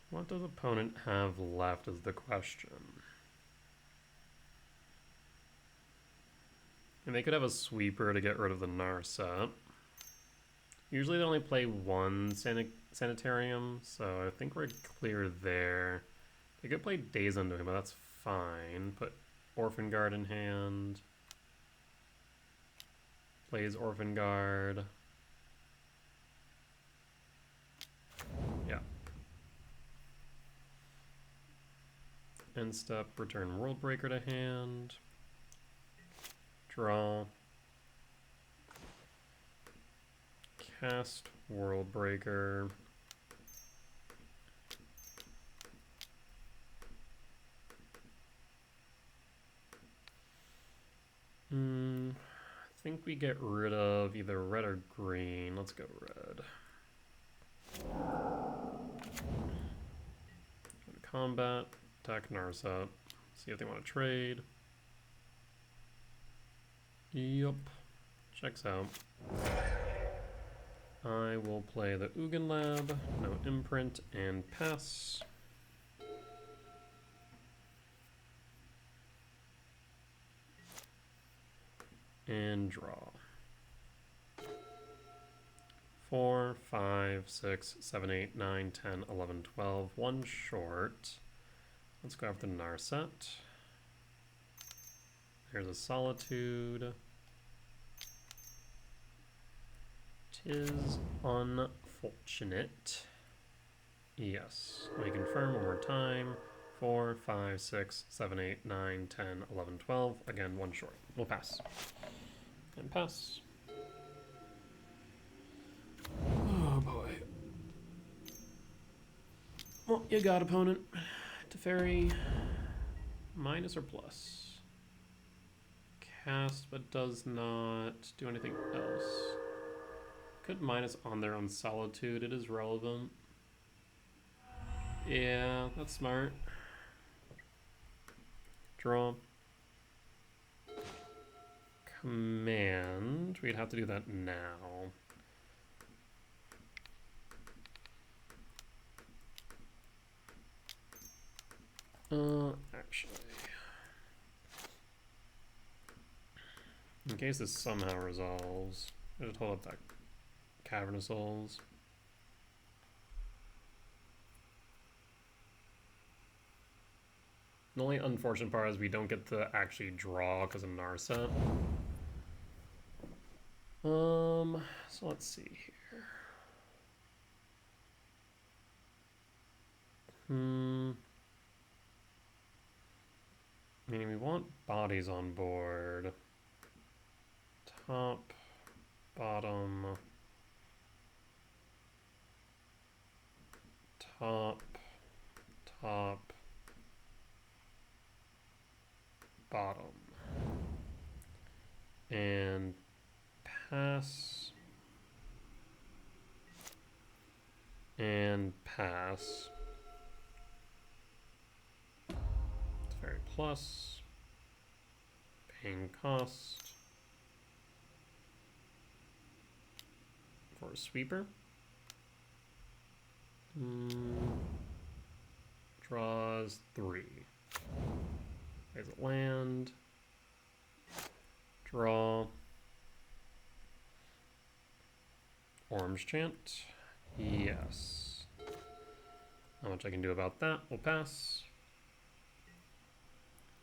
What does opponent have left is the question. And they could have a sweeper to get rid of the Narset. Usually they only play one Sanitarium, so I think we're clear there. They could play Daze Undoing, but that's fine. Put Orphan Guard in hand. Plays Orphan Guard. Yeah. End step, return World Breaker to hand. Draw. Cast World Breaker. I think we get rid of either red or green. Let's go red. Go to combat, attack Narset, see if they want to trade. Yup, checks out. I will play the Ugin Lab, no imprint, and pass. And draw. 4, 5, 6, 7, 8, 9, 10, 11, 12. One short. Let's go after Narset. Here's a Solitude. Tis unfortunate. Yes. Let me confirm one more time. 4, 5, 6, 7, 8, 9, 10, 11, 12. Again, one short. We'll pass. And pass. Oh boy. Well, you got opponent. Teferi, minus or plus? Cast, but does not do anything else. Could minus on their own Solitude. It is relevant. Yeah, that's smart. Draw. Command. We'd have to do that now. Actually. In case this somehow resolves, I just hold up that Cavern of Souls. The only unfortunate part is we don't get to actually draw because of Narset. So let's see here. I mean, we want bodies on board. Top, bottom, top, top, bottom. And pass. And pass. Teferi plus. Paying cost. For a sweeper. Draws 3. Plays a land. Draw. Orange Chant. Yes. Not much I can do about that. We'll pass.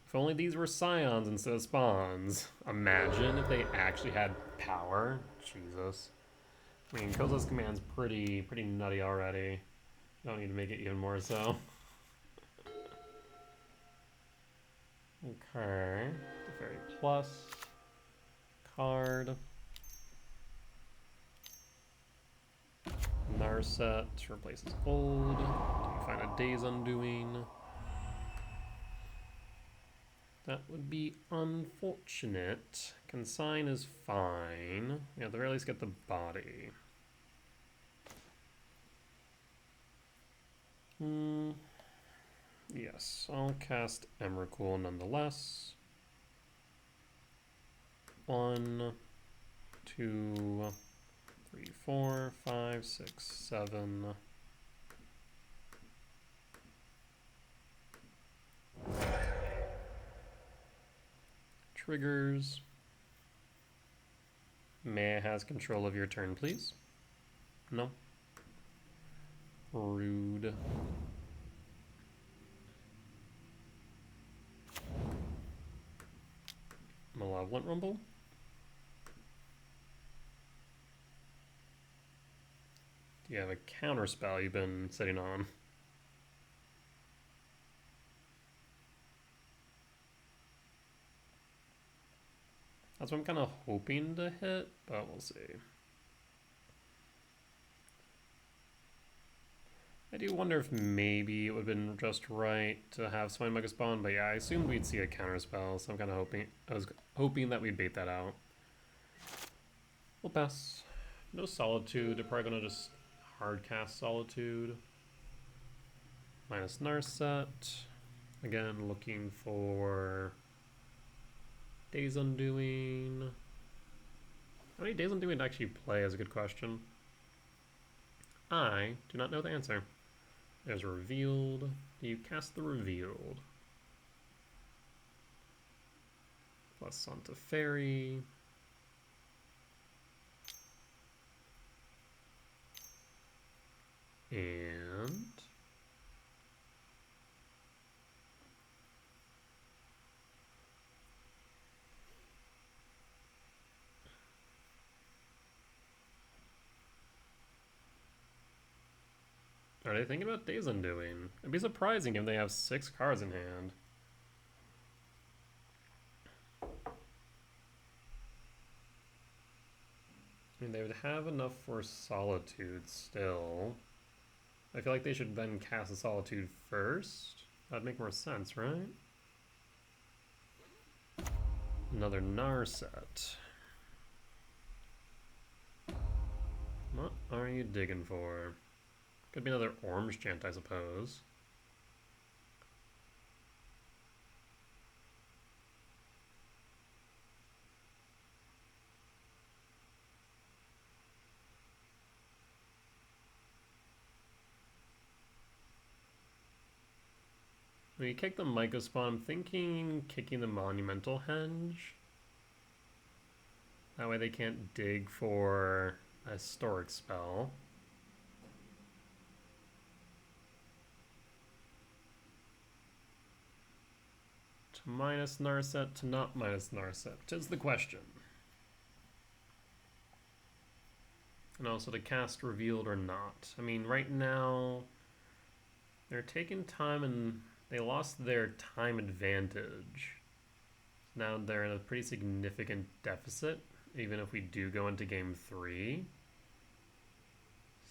If only these were scions instead of spawns. Imagine if they actually had power. Jesus. I mean, Koza's command's pretty nutty already. Don't need to make it even more so. Okay. Teferi plus. Card. Narset replaces old. Do you find a Day's Undoing? That would be unfortunate. Consign is fine. Yeah, at the very least get the body. Yes, I'll cast Emrakul nonetheless. 1, 2, 3, 4, 5, 6, 7. Triggers. Maya has control of your turn, please. No. Rude. Malevolent Rumble. Do you have a counter spell you've been sitting on? That's what I'm kind of hoping to hit, but we'll see. I do wonder if maybe it would have been just right to have Swine Mega spawn, but yeah, I assumed we'd see a counterspell, so I'm kind of hoping, I was hoping that we'd bait that out. We'll pass. No Solitude, they're probably gonna just hard cast Solitude. Minus Narset. Again, looking for Days Undoing. How many Days Undoing to actually play is a good question. I do not know the answer. There's Revealed. Do you cast the Revealed? Plus Santa Fairy. And are they thinking about Days Undoing? It'd be surprising if they have 6 cards in hand. I mean, they would have enough for Solitude still. I feel like they should then cast a Solitude first. That'd make more sense, right? Another Narset. What are you digging for? Could be another Orange Chant, I suppose. When you kick the Myco Spawn, I'm thinking kicking the Monumental Henge. That way they can't dig for a Historic spell. To minus Narset, to not minus Narset, which is the question. And also to cast Revealed or not. I mean, right now, they're taking time and they lost their time advantage. Now they're in a pretty significant deficit, even if we do go into game 3.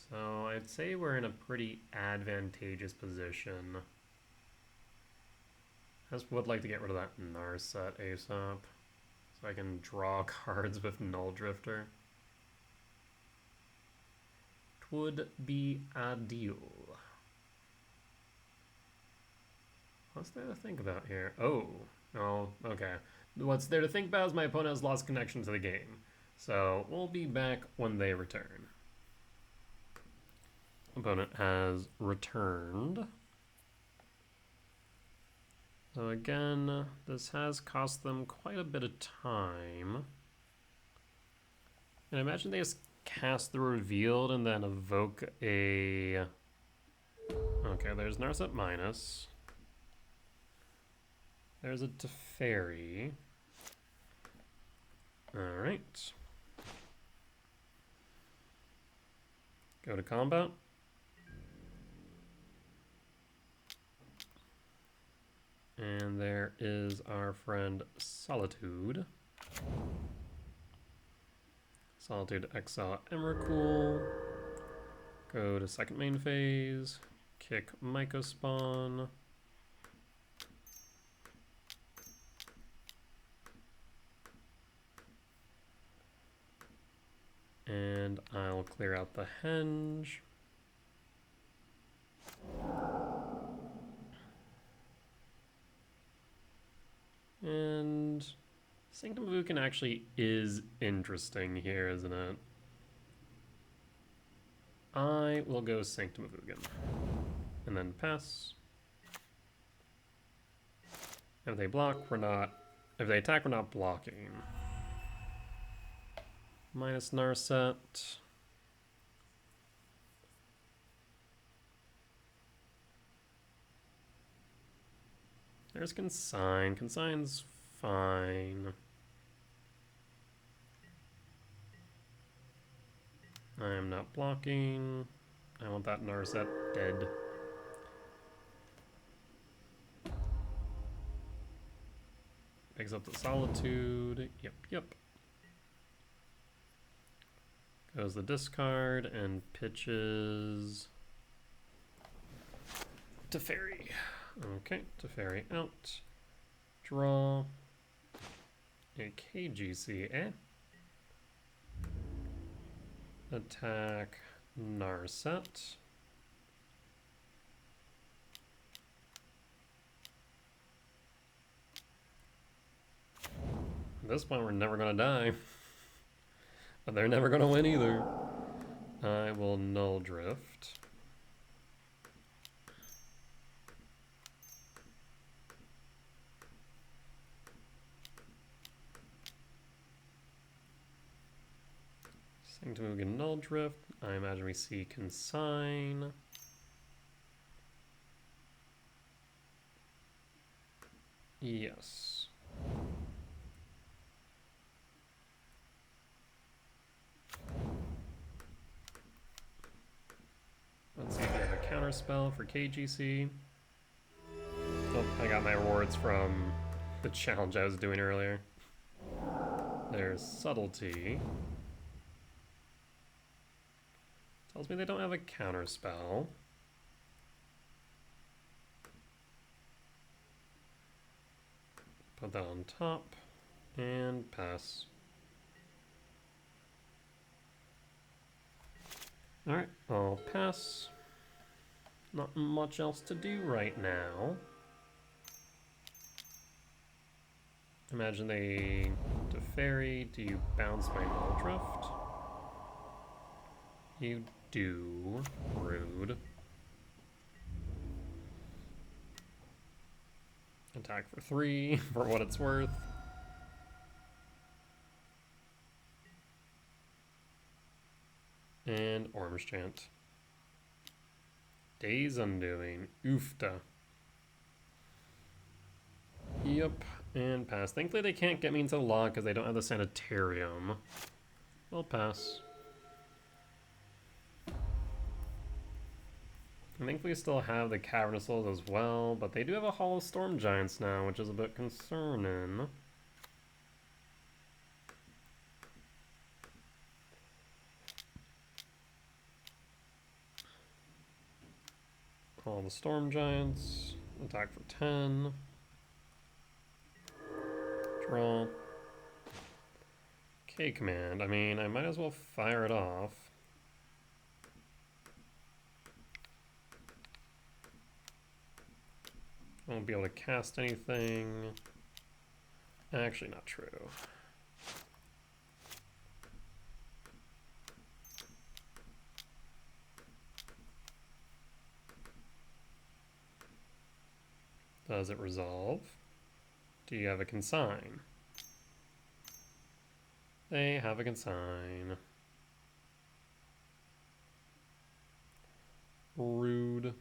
So I'd say we're in a pretty advantageous position. I just would like to get rid of that Narset ASAP, so I can draw cards with Null Drifter. It would be ideal. What's there to think about here? Oh, okay. What's there to think about is my opponent has lost connection to the game. So we'll be back when they return. Opponent has returned. So again, this has cost them quite a bit of time. And I imagine they just cast the Revealed and then evoke a... Okay, there's Narset minus. There's a Teferi. Alright. Go to combat. And there is our friend Solitude. Solitude exile Emrakul. Go to second main phase. Kick Myco Spawn. And I'll clear out the Henge. And Sanctum of Ukin actually is interesting here, isn't it? I will go Sanctum of Ukin. And then pass. If they block, we're not... If they attack, we're not blocking. Minus Narset. There's Consign. Consign's fine. I am not blocking. I want that Narset dead. Picks up the Solitude. Yep. Goes the discard and pitches Teferi. Okay, Teferi out. Draw. A KGC, eh? Attack Narset. At this point, we're never gonna die. But they're never gonna win either. I will Null Drift. Second move, Null Drift. I imagine we see Consign. Yes. Let's see if we have a counter spell for KGC. Oh, I got my rewards from the challenge I was doing earlier. There's Subtlety. Tells me they don't have a counter spell. Put that on top and pass. Alright, I'll pass. Not much else to do right now. Imagine they Teferi. Do you bounce my Null Drift? You do. Rude. Attack for 3 for what it's worth. And Orange Chant. Days Undoing. Oofta. Yep. And pass. Thankfully they can't get me into the lock because they don't have the Sanitarium. I'll pass. I think we still have the Cavernous Souls as well, but they do have a Hall of Storm Giants now, which is a bit concerning. Hall of Storm Giants, attack for 10. Draw. K command, I mean, I might as well fire it off. I won't be able to cast anything. Actually, not true. Does it resolve? Do you have a consign? They have a consign. Rude.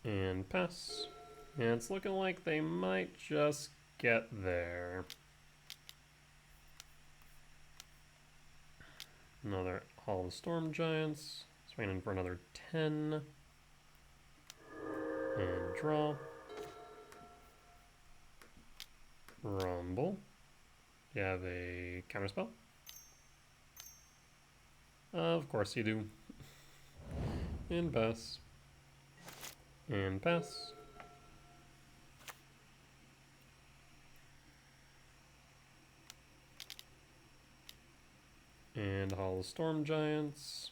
And pass. And it's looking like they might just get there. Another Hall of Storm Giants. Swing in for another 10. And draw. Rumble. You have a counterspell? Of course you do. And pass. And pass. And Hall of Storm Giants.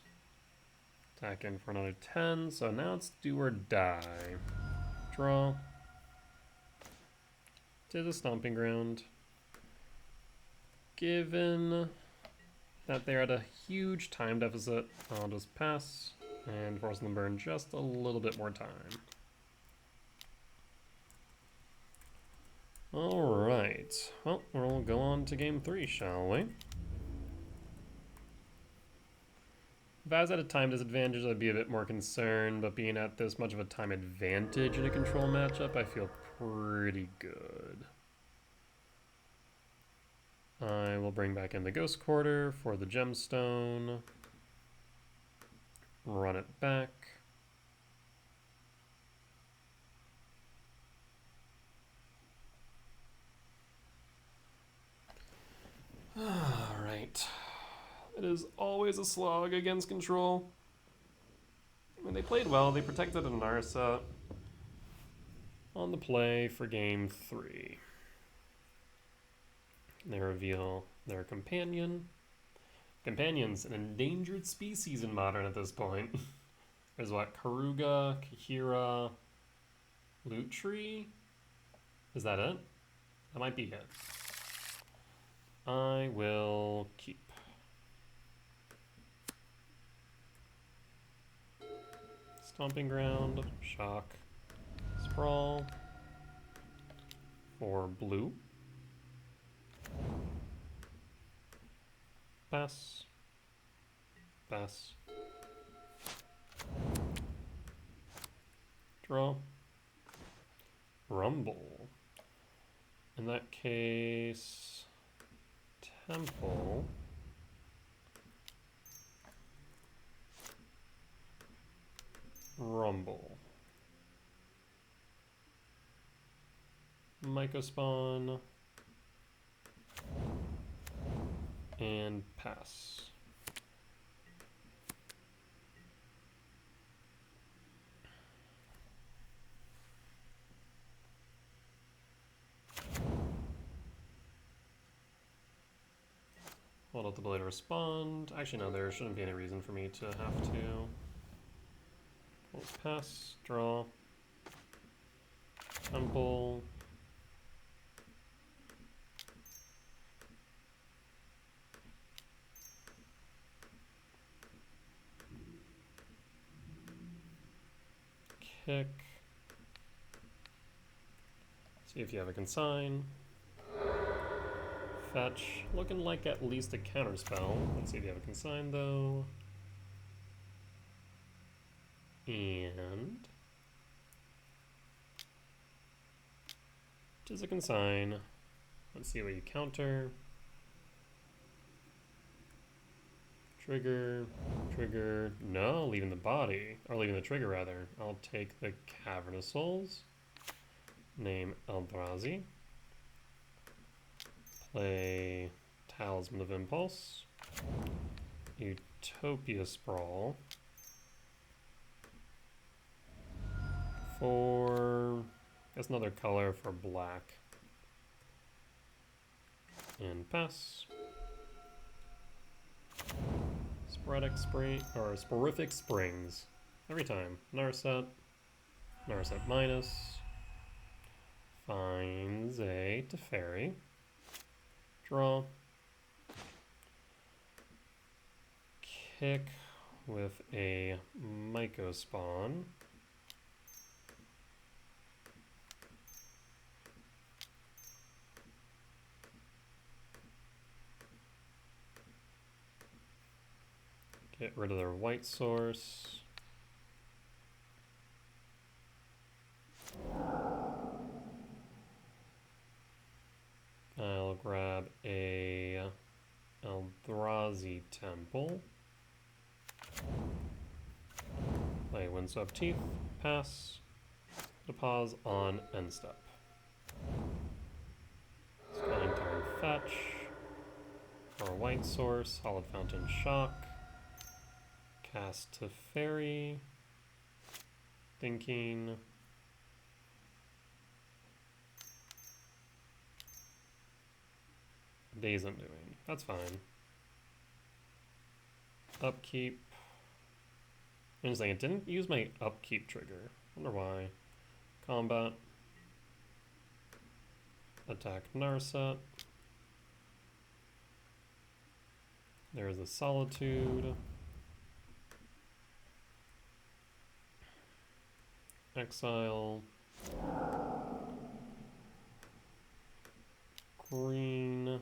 Attack in for another 10. So now it's do or die. Draw. To the Stomping Ground. Given that they're at a huge time deficit, I'll just pass and force them to burn just a little bit more time. Alright, well, we'll go on to game 3, shall we? If I was at a time disadvantage, I'd be a bit more concerned, but being at this much of a time advantage in a control matchup, I feel pretty good. I will bring back in the Ghost Quarter for the Gemstone. Run it back. It is always a slog against control. I mean, they played well. They protected a Narset on the play for game 3. They reveal their companion. Companion's an endangered species in Modern at this point. There's what? Karuga, Kahira, Loot Tree? Is that it? That might be it. I will keep. Stomping Ground, Shock, Sprawl, for blue. Pass. Pass. Draw. Rumble. In that case, Temple. Rumble. Mycospawn. And pass. Hold out the ability to respond. Actually, no, there shouldn't be any reason for me to have to. We'll pass, draw, temple. Kick. See if you have a consign. Fetch. Looking like at least a counterspell. Let's see if you have a consign though. And just a consign. Let's see what you counter. Trigger, trigger. No, leaving the body, or leaving the trigger rather. I'll take the Cavernous Souls. Name Eldrazi. Play Talisman of Impulse. Utopia Sprawl. For, I guess another color for black. And pass. Sporadic Spring, or Sporific Springs. Every time. Narset. Narset minus. Finds a Teferi. Draw. Kick with a Mycospawn. Get rid of their white source. I'll grab a Eldrazi Temple. Play Windswept Teeth. Pass. To pause on end step. Spelling turn fetch. For a white source, Hallowed Fountain Shock. Cast Teferi. Thinking. Days Undoing. That's fine. Upkeep. Interesting, it didn't use my upkeep trigger. Wonder why. Combat. Attack Narset. There's a Solitude. Exile. Green.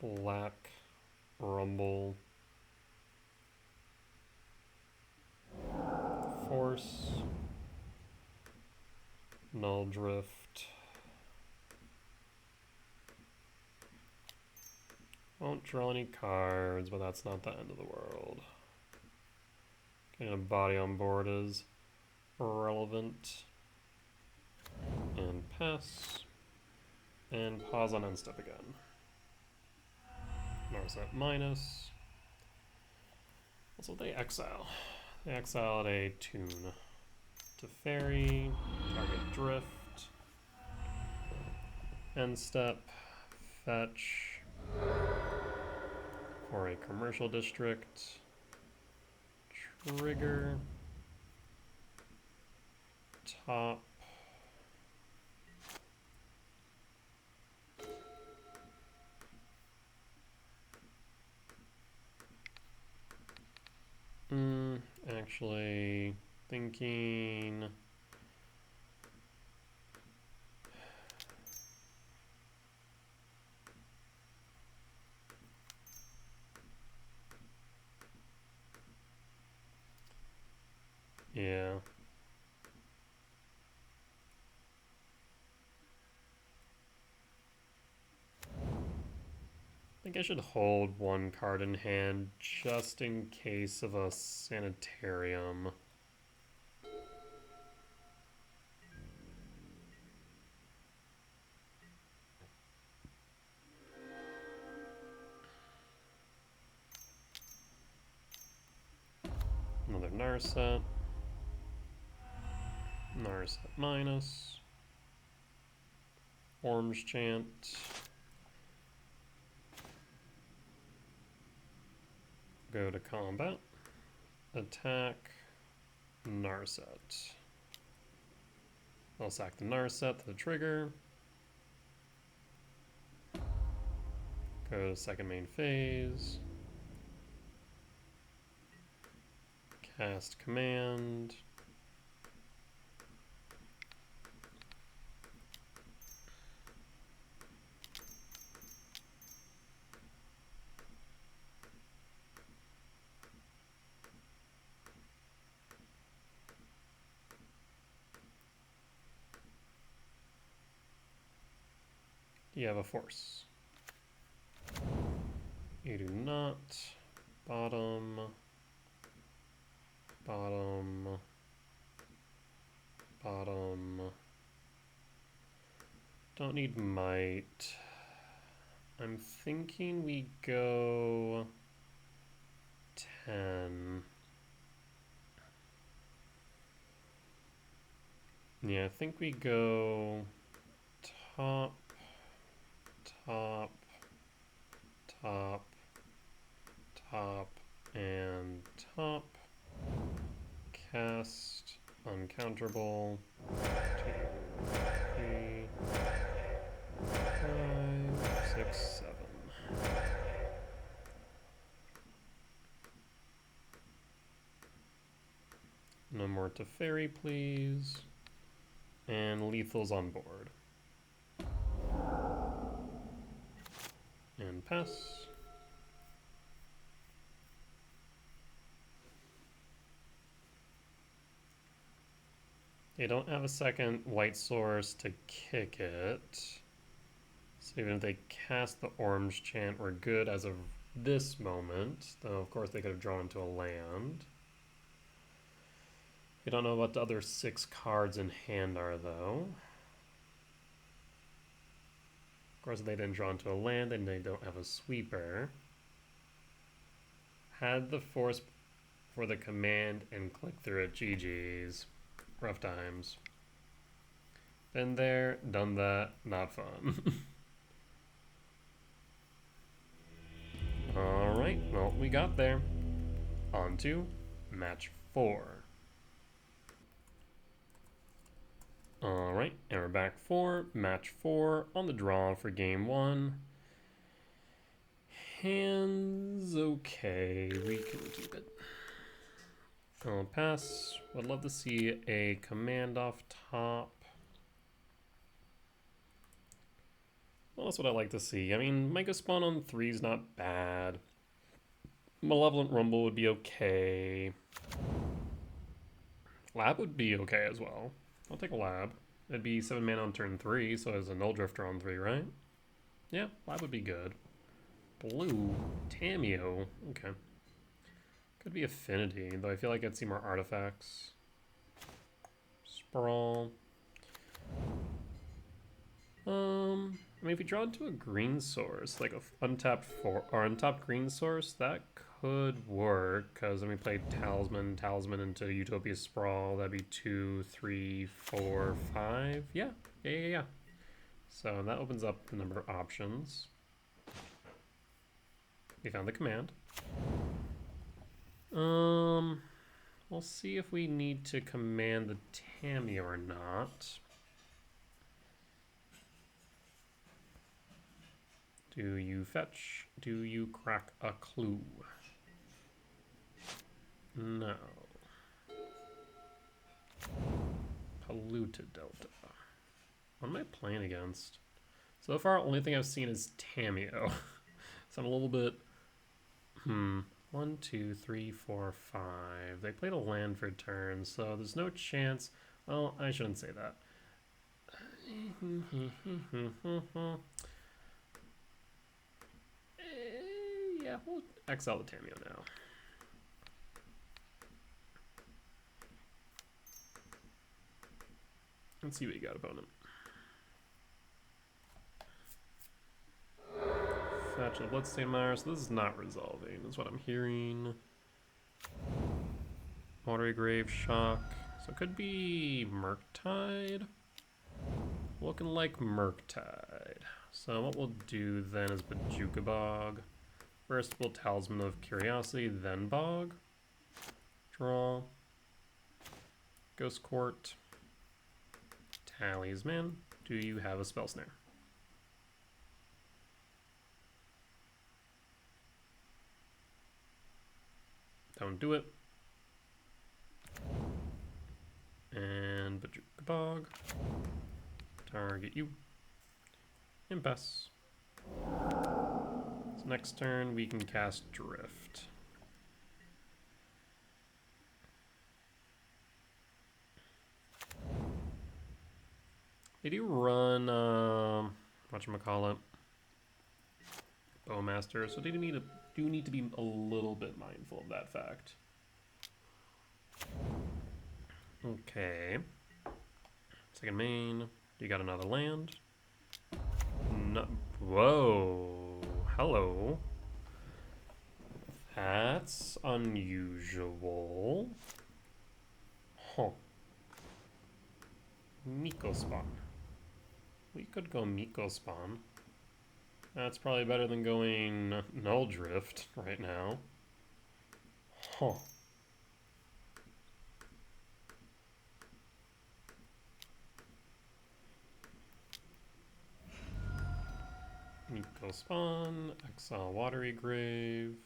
Black. Rumble. Force. Null Drift. Won't draw any cards, but that's not the end of the world. Getting a body on board is relevant. And pass. And pause on end step again. Narset minus. Also, they exile. They exiled a tune to fairy, target drift, end step, fetch for a commercial district, trigger, top, actually thinking yeah. I think I should hold one card in hand just in case of a sanitarium. Another Narset. Narset minus. Orange Chant. Go to combat. Attack. Narset. I'll sack the Narset to the trigger. Go to second main phase. Cast command. You have a force. You do not. Bottom. Bottom. Bottom. Don't need might. I'm thinking we go 10. Yeah, I think we go top, top, top, top, and top. Cast uncounterable. 2, 3, 5, 6, 7. No more to fairy, please. And lethal's on board. And pass. They don't have a second white source to kick it. So even if they cast the orange chant, we're good as of this moment. Though, of course, they could have drawn into a land. We don't know what the other 6 cards in hand are, though. Of course, if they didn't draw into a land, then they don't have a sweeper. Had the force for the command and click through it. GG's. Rough times. Been there, done that, not fun. Alright, well, we got there. On to match 4. Alright, and we're back for match 4 on the draw for game 1. Hands okay, we can keep it. I'll pass. Would love to see a command off top. Well, that's what I like to see. I mean, Mega Spawn on 3 is not bad. Malevolent Rumble would be okay. Lab would be okay as well. I'll take a lab. It'd be 7 mana on turn 3, so as a Null Drifter on 3, right? Yeah, lab would be good. Blue, Tamio, okay. Could be Affinity, though I feel like I'd see more artifacts. Sprawl. I mean, mean, if you draw into a green source, like a untapped untapped green source, that could work. Because then we play Talisman into Utopia Sprawl. That'd be 2, 3, 4, 5. Yeah. So that opens up the number of options. We found the command. We'll see if we need to command the Temur or not. Do you fetch? Do you crack a clue? No. Polluted Delta. What am I playing against? So far, only thing I've seen is Tameo. So I'm a little bit... 1, 2, 3, 4, 5. They played a land for turn, so there's no chance... Well, I shouldn't say that. Yeah, we'll exile the Tameo now. Let's see what you got, opponent. Fetch a Bloodstained Mire, so this is not resolving, is what I'm hearing. Watery Grave, Shock. So it could be Murktide. Looking like Murktide. So what we'll do then is Bajuka Bog. First we'll Talisman of Curiosity, then Bog. Draw. Ghost Court. Talisman. Do you have a Spell Snare? Don't do it. And Bajuka Bog. Target you. Impasse. So next turn we can cast Drift. They do run whatchamacallit, Bowmaster, so they do need to be a little bit mindful of that fact. Okay. Second main. You got another land? No. Whoa. Hello. That's unusual. Huh. Miko Spawn. We could go Miko Spawn. That's probably better than going Null Drift right now. Huh. Miko Spawn, exile Watery Grave.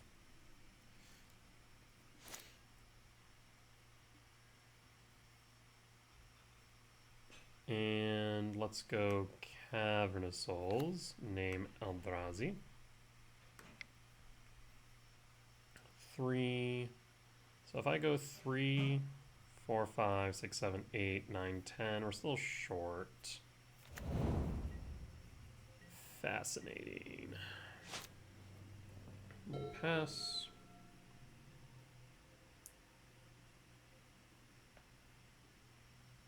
And let's go Cavernous Souls, name Eldrazi. 3. So if I go 3, 4, 5, 6, 7, 8, 9, 10, we're still short. Fascinating. We'll pass.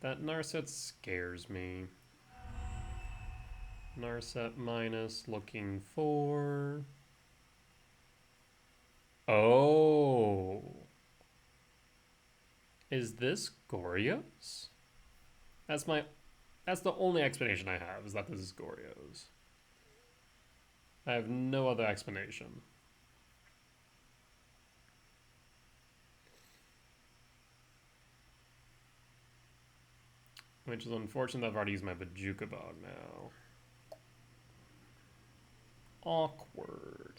That Narset scares me. Narset minus, looking for... Oh! Is this Goryo's? That's the only explanation I have, is that this is Goryo's. I have no other explanation. Which is unfortunate that I've already used my Bajuka Bog now. Awkward.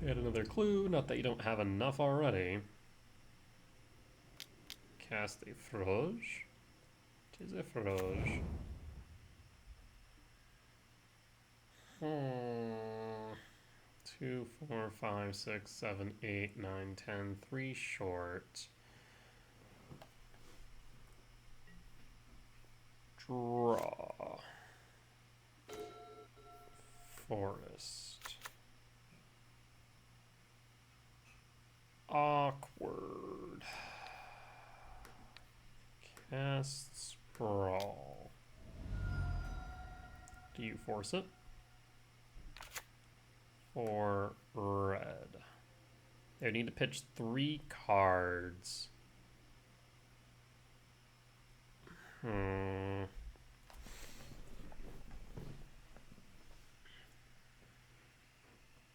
Get another clue, not that you don't have enough already. Cast a Froge. Tis a Froge. 2, 4, 5, 6, 7, 8, 9, 10, 3 short. Draw. Forest. Awkward. Cast Sprawl. Do you force it? For red. They need to pitch 3 cards. Oh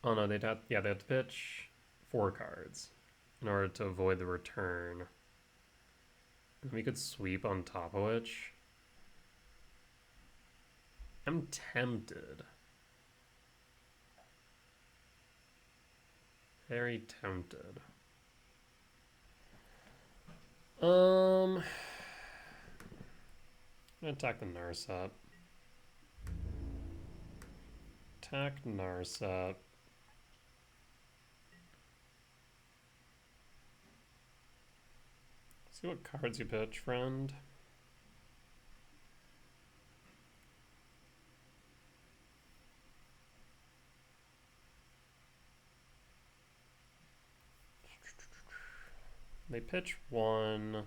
no, they'd have, yeah, they have to pitch 4 cards in order to avoid the return. And we could sweep on top of which. I'm tempted. Very tempted. I'm gonna attack the Narset. Attack Narset. See what cards you pitch, friend. They pitch 1.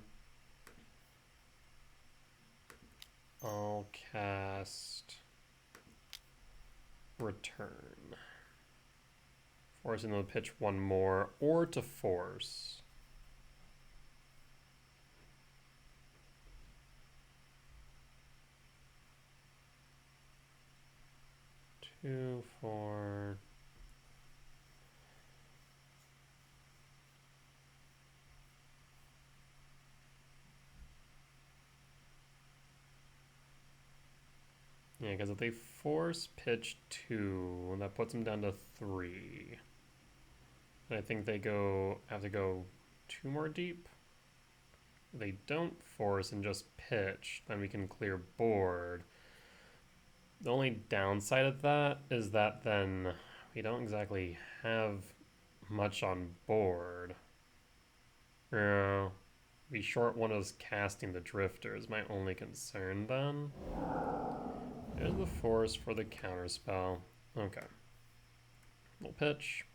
I'll cast Return. Forcing them to pitch 1 more, or to force. Two, 4. Yeah, because if they force pitch 2, that puts them down to 3. And I think they have to go 2 more deep. If they don't force and just pitch, then we can clear board. The only downside of that is that then we don't exactly have much on board. Be short one is casting the Drifter is my only concern then. There's the force for the counterspell. Okay. We'll pitch.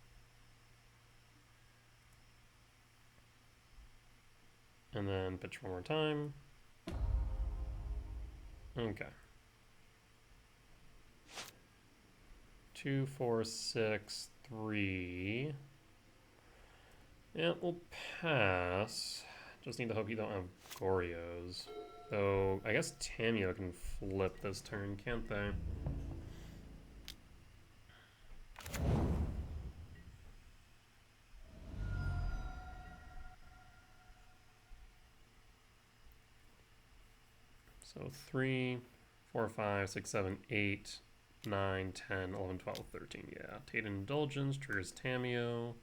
And then pitch 1 more time. Okay. 2, 4, 6, 3. Yeah, we'll pass. Just need to hope you don't have Gorios. Though, I guess Tamiyo can flip this turn, can't they? So 3, 4, 5, 6, 7, 8, 9, 10, 11, 12, 13. Yeah, Tate Indulgence triggers Tamiyo.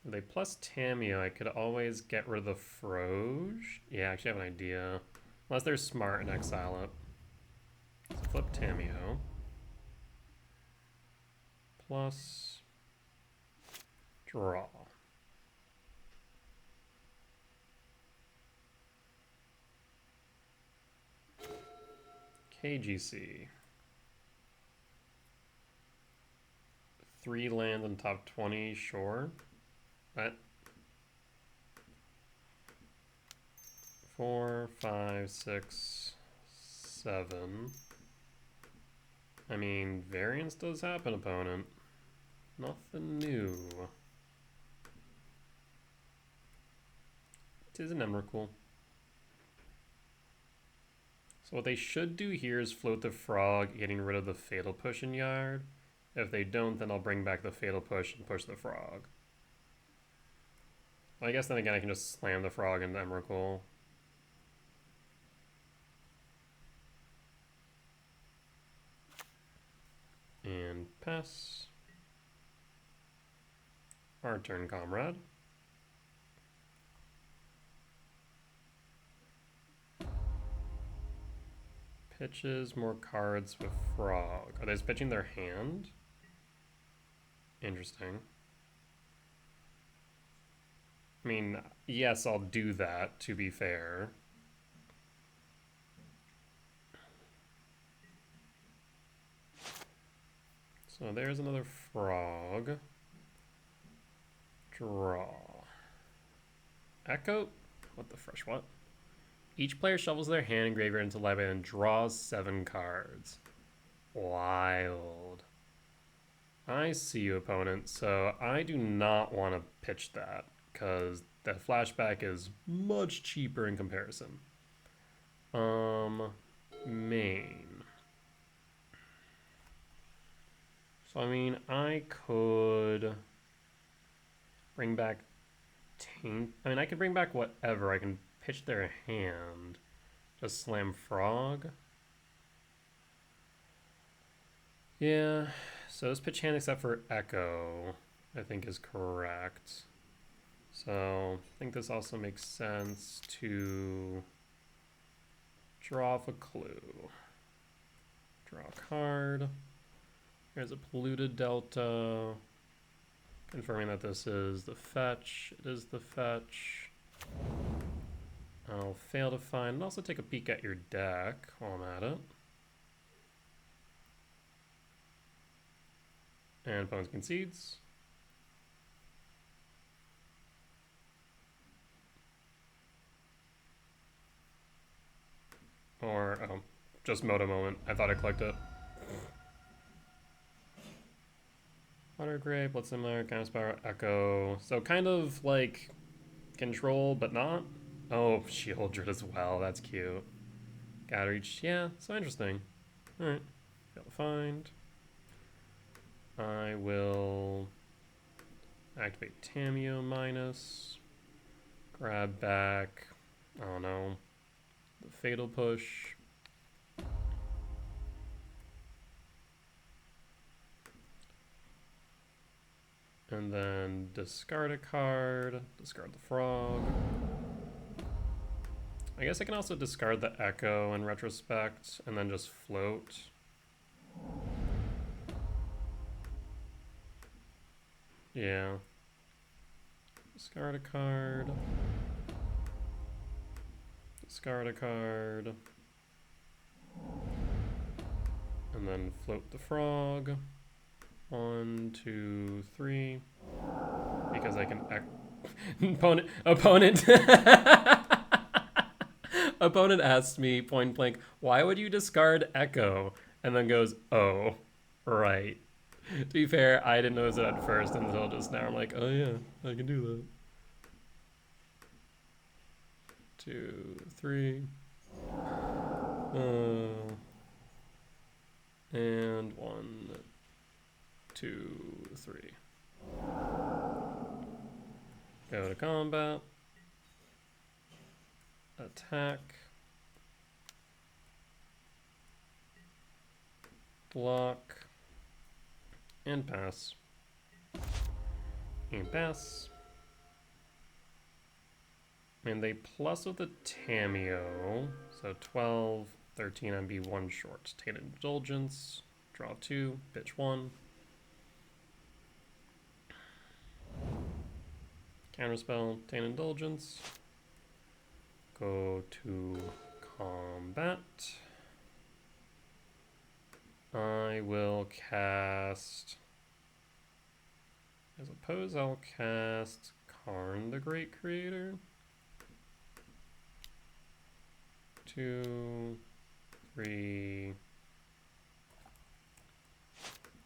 If they plus Tamiyo, I could always get rid of the Froge. Yeah, actually I have an idea. Unless they're smart and exile it. So flip Tamiyo. Plus draw. KGC. 3 land on top 20, sure. But 4, 5, 6, 7. I mean, variance does happen, opponent. Nothing new. It is an Emrakul. So what they should do here is float the frog, getting rid of the Fatal Push in Yard. If they don't, then I'll bring back the Fatal Push and push the frog. Well, I guess then again I can just slam the frog into Emrakul. And pass. Our turn, comrade. Pitches more cards with frog. Are they just pitching their hand? Interesting. I mean, yes, I'll do that, to be fair. So there's another frog. Draw. Echo? What the fresh what? Each player shuffles their hand and graveyard into library and draws 7 cards. Wild. I see you, opponent, so I do not want to pitch that, because that flashback is much cheaper in comparison. Main. So, I mean, I could bring back Taint. I mean, I could bring back whatever. I can pitch their hand. Just slam Frog. Yeah, so this pitch hand except for Echo, I think is correct. So I think this also makes sense to draw off a clue. Draw a card. There's a polluted delta. Confirming that this is the fetch. It is the fetch. I'll fail to find and also take a peek at your deck while I'm at it. And opponent concedes. Or, oh, just Moto moment. I thought I clicked it. Water Grave, Blitzimmer, Giltspire, Echo. So kind of like control, but not. Oh, Shieldred as well. That's cute. Gotta reach. Yeah, so interesting. Alright. Fail to find. I will activate Tamiyo minus. Grab back. I don't know. The Fatal Push. And then discard a card. Discard the Frog. I guess I can also discard the Echo in retrospect and then just float. Yeah. Discard a card. Discard a card. And then float the Frog. 1, 2, 3. Because I can opponent opponent asked me point blank, why would you discard Echo? And then goes, oh, right. To be fair, I didn't notice it at first until just now. I'm like, oh yeah, I can do that. 2, 3. And 1, 2, 3. Go to combat. Attack. Block. And pass. And pass. And they plus with the Tamiyo. So 12, 13 MB, 1 short. Take an Indulgence. Draw 2. Pitch 1. Counterspell. Take an Indulgence. Go to combat. I will cast, I suppose I'll cast Karn the Great Creator. 2, 3,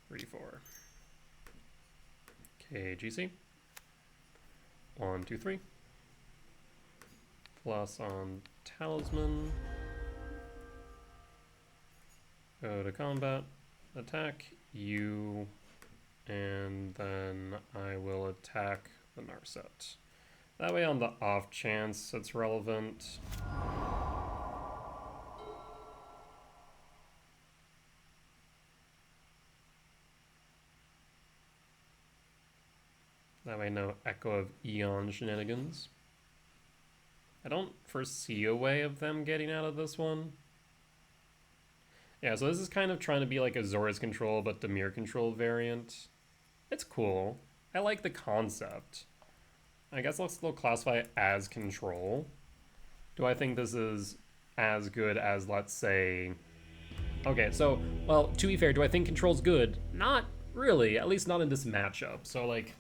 4. Okay, GC. 1, 2, 3. Plus on Talisman. Go to combat, attack you, and then I will attack the Narset. That way on the off chance it's relevant. That way no Echo of Eon shenanigans. I don't foresee a way of them getting out of this one. Yeah, so this is kind of trying to be like a Zora's Control, but Temur Control variant. It's cool. I like the concept. I guess I'll still classify it as Control. Do I think this is as good as, let's say... Okay, so, well, to be fair, do I think Control's good? Not really, at least not in this matchup. So, like,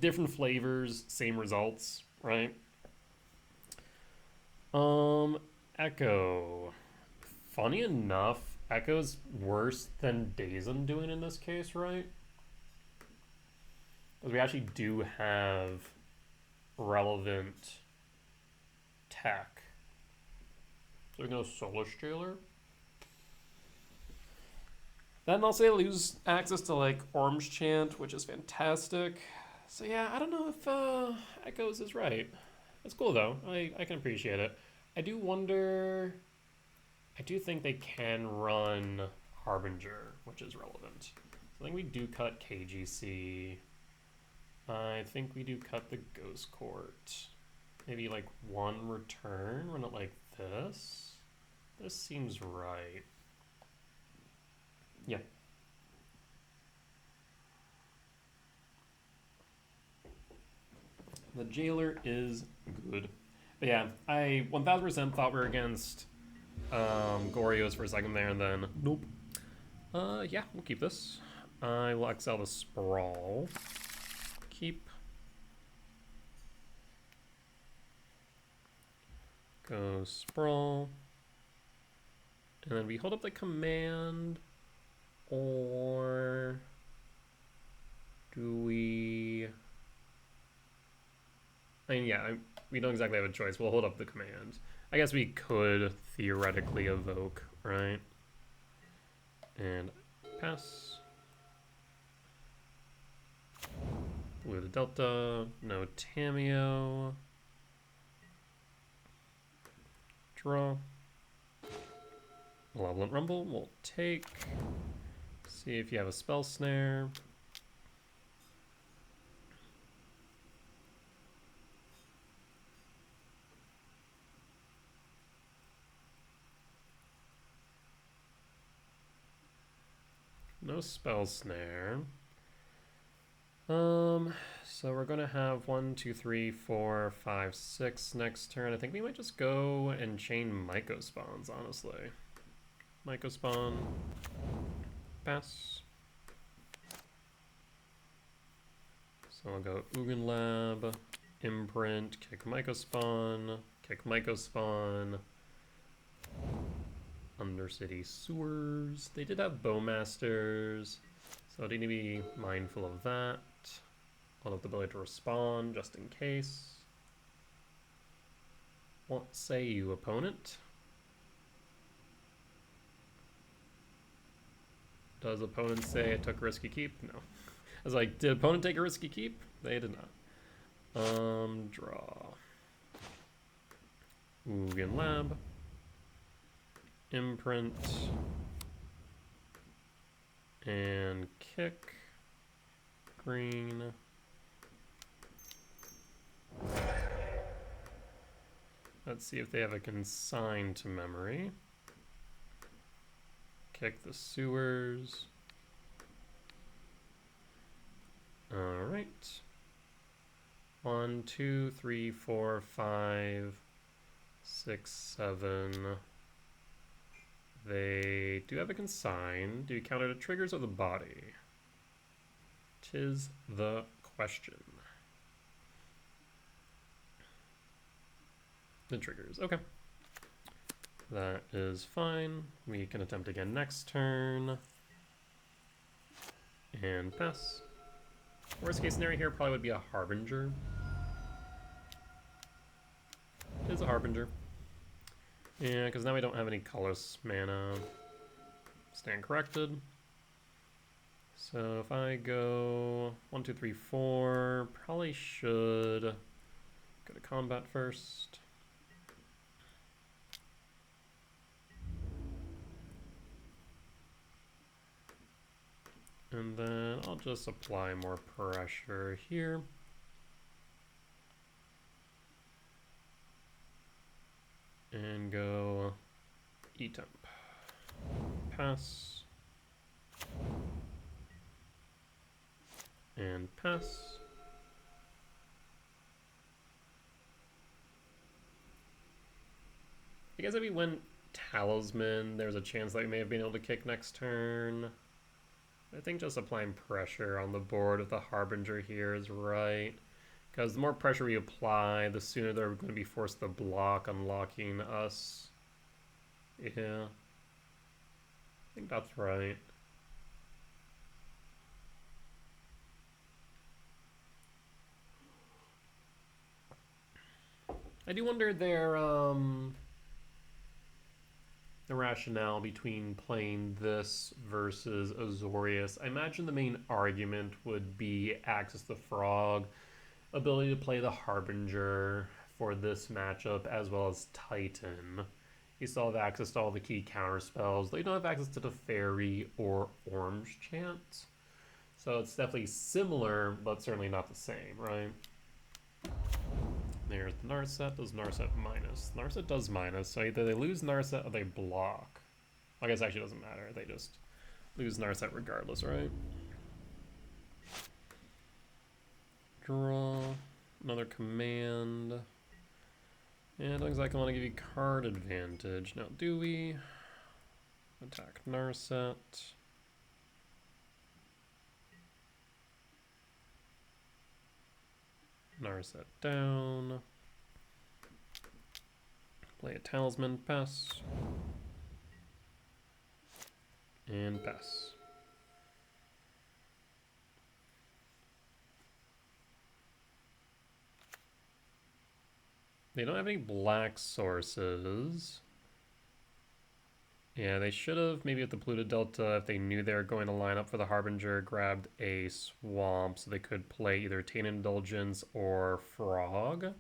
different flavors, same results, right? Echo. Funny enough, Echo's worse than Dazen doing in this case, right? Because we actually do have relevant tech. So we can go Soulless Jailer. Then I'll say lose access to like Orange Chant, which is fantastic. So yeah, I don't know if Echoes is right. It's cool though. I can appreciate it. I do wonder. I do think they can run Harbinger, which is relevant. So I think we do cut KGC. I think we do cut the Ghost Court. Maybe like one return, run it like this. This seems right. Yeah. The Jailer is good. But yeah, I 1000% thought we were against Gorios for a second there, and then nope. Yeah, we'll keep this. I will exile the Sprawl. Keep. Go Sprawl. And then we hold up the command, or do we... I mean, yeah, we don't exactly have a choice. We'll hold up the command. I guess we could theoretically evoke, right? And pass. Blue to Delta. No Tamio. Draw. Malevolent Rumble. We'll take. See if you have a Spell Snare. No Spell Snare. So we're gonna have 1, 2, 3, 4, 5, 6 next turn. I think we might just go and chain Myco Spawns, honestly. Myco Spawn. Pass. So I'll go Ugin Lab, Imprint, kick Myco Spawn, kick Myco Spawn. Undercity Sewers. They did have Bowmasters, so I need to be mindful of that. I'll have the ability to respond just in case. What say you, opponent? Does opponent say I took a risky keep? No. I was like, did opponent take a risky keep? They did not. Draw. Ugin Lab. Imprint. And kick. Green. Let's see if they have a consign to memory. Kick the sewers. Alright. 1, 2, 3, 4, 5, 6, 7. They do have a consign. Do you counter the triggers or the body? 'Tis the question. The triggers, okay. That is fine. We can attempt again next turn. And pass. Worst case scenario here probably would be a Harbinger. It is a Harbinger. Yeah, because now we don't have any colorless mana. Stand corrected. So if I go 1, 2, 3, 4, probably should go to combat first. And then I'll just apply more pressure here. And go E-temp. Pass. And pass. I guess if we went Talisman, there's a chance that we may have been able to kick next turn. I think just applying pressure on the board with the Harbinger here is right. Because the more pressure we apply, the sooner they're going to be forced to block, unlocking us. Yeah. I think that's right. I do wonder the rationale between playing this versus Azorius. I imagine the main argument would be access to Frog, ability to play the Harbinger for this matchup, as well as Titan. You still have access to all the key counter spells, though you don't have access to the Fairy or Orange Chant. So it's definitely similar, but certainly not the same, right? There's the Narset. Does Narset minus? Narset does minus, so either they lose Narset or they block. I guess it actually doesn't matter. They just lose Narset regardless, right? Draw. Another command. And it looks like I want to give you card advantage. Now, do we? Attack Narset. Narset down. Play a Talisman, pass. And pass. They don't have any black sources. Yeah, they should have, maybe at the Pluto Delta, if they knew they were going to line up for the Harbinger, grabbed a Swamp so they could play either Tainted Indulgence or Frog. It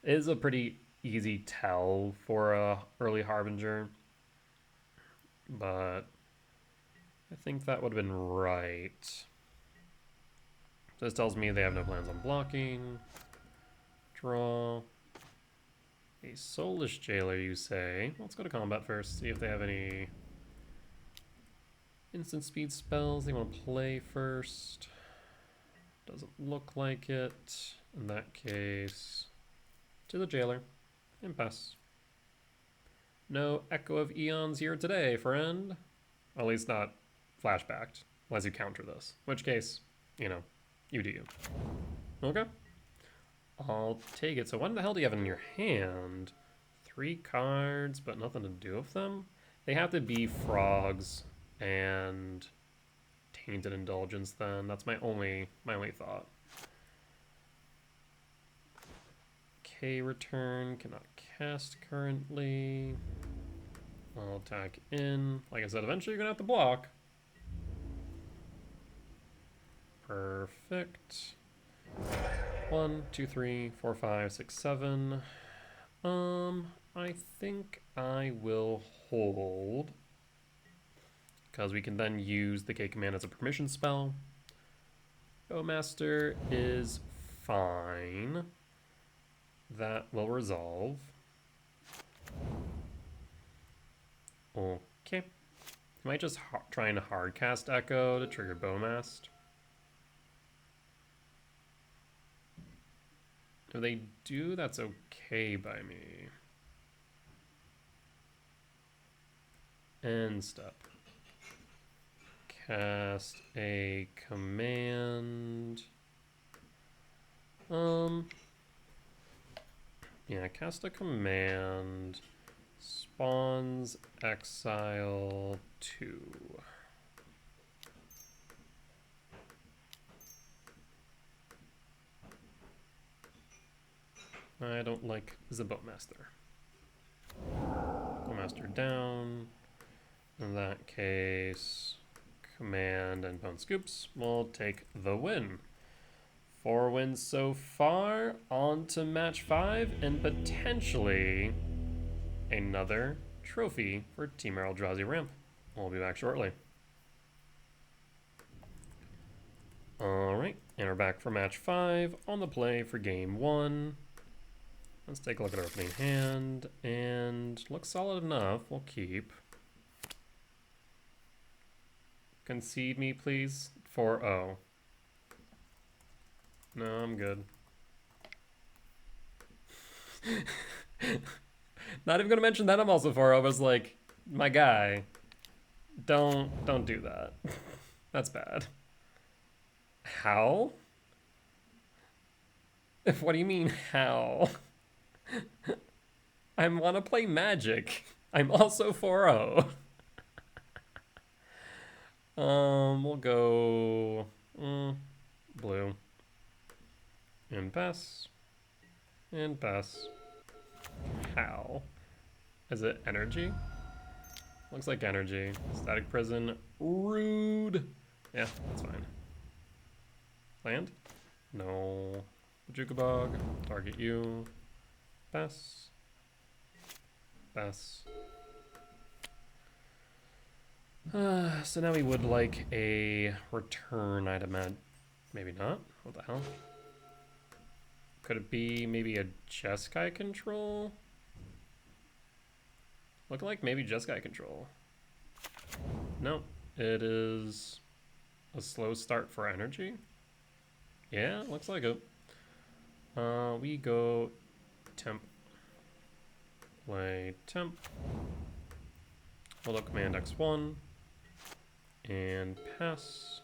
is a pretty easy tell for a early Harbinger, but I think that would have been right. This tells me they have no plans on blocking. Draw. A Soulless Jailer, you say? Let's go to combat first, see if they have any instant speed spells they want to play first. Doesn't look like it. In that case, to the Jailer, and pass. No Echo of Eons here today, friend. At least not flashbacked, unless you counter this. In which case, you know, you do you. Okay. I'll take it. So what the hell do you have in your hand? 3 cards, but nothing to do with them? They have to be Frogs and Tainted Indulgence then. That's my only thought. K return, cannot cast currently. I'll attack in. Like I said, eventually you're gonna have to block. Perfect. 1, 2, 3, 4, 5, 6, 7. I think I will hold, because we can then use the K command as a permission spell. Bowmaster is fine. That will resolve. Okay. I might just try and hardcast Echo to trigger Bowmast. If they do, that's okay by me. End step. Cast a command. Yeah, cast a command. Spawns exile 2. I don't like the Bowmaster. Bowmaster down. In that case, command and Bone Scoops will take the win. 4 wins so far. On to match 5 and potentially another trophy for Temur Eldrazi Ramp. We'll be back shortly. Alright, and we're back for match 5 on the play for game 1. Let's take a look at our opening hand, and looks solid enough. We'll keep. Concede me, please. 4-0. No, I'm good. Not even gonna mention that I'm also 4-0. I was like, my guy, don't do that. That's bad. How? What do you mean, how? I want to play Magic. I'm also 4-0. We'll go blue. And pass. And pass. How? Is it energy? Looks like energy. Static prison. Rude. Yeah, that's fine. Land? No. Jukabog. Target you. Pass. Pass. So now we would like a return item at... Maybe not. What the hell? Could it be maybe a Jeskai control? Looking like maybe Jeskai control. No, it is a slow start for energy. Yeah, looks like it. We go temp. Play temp. Hold up command X1. And pass.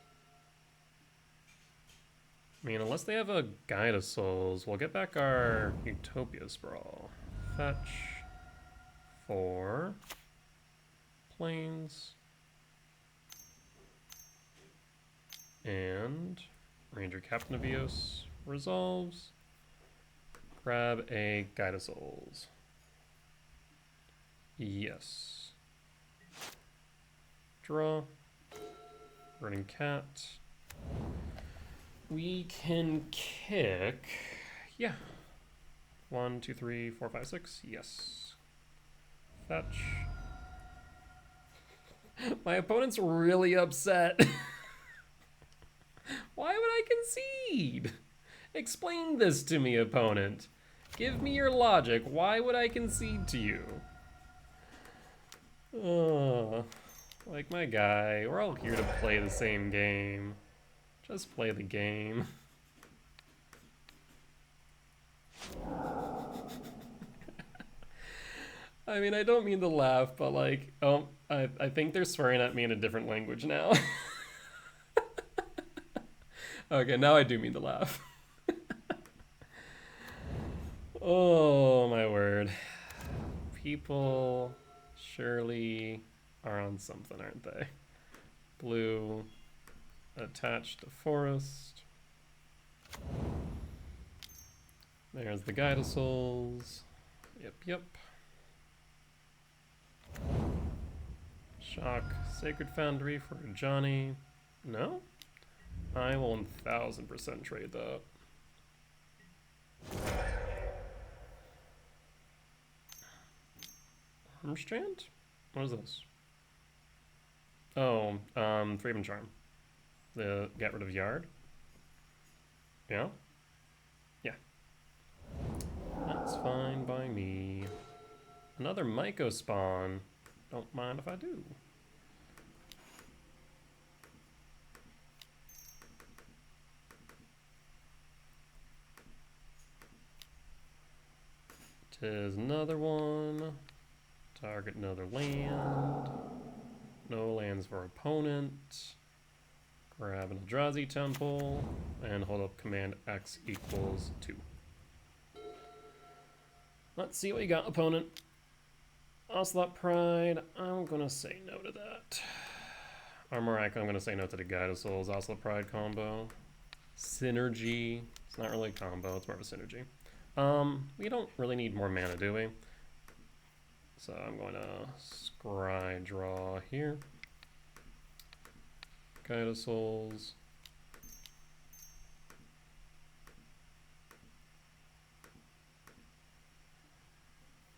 I mean, unless they have a Guide of Souls, we'll get back our Utopia Sprawl. Fetch. 4. Plains. And Ranger Captain of Eos resolves. Grab a Guide of Souls. Yes. Draw. Running Cat. We can kick. Yeah. 1, 2, 3, 4, 5, 6. Yes. Fetch. My opponent's really upset. Why would I concede? Explain this to me, opponent. Give me your logic. Why would I concede to you? Like my guy. We're all here to play the same game. Just play the game. I mean, I don't mean to laugh, but like, oh, I think they're swearing at me in a different language now. Okay, now I do mean to laugh. Oh, my word. People surely are on something, aren't they? Blue, attached to forest. There's the Guide of Souls. Yep, yep. Shock, Sacred Foundry for Johnny. No? I will 1000% trade that. Hermstrand? What is this? Oh, Freedom Charm. The get rid of Yard? Yeah? Yeah. That's fine by me. Another Myco spawn. Don't mind if I do. Tis another one. Target another land. No lands for opponent. Grab an Eldrazi temple. And hold up command X equals 2. Let's see what you got, opponent. Ocelot Pride. I'm gonna say no to that. Armorak, I'm gonna say no to the Guide of Souls Ocelot Pride combo. Synergy. It's not really a combo, it's more of a synergy. We don't really need more mana, do we? So I'm going to scry draw here. Guide of Souls.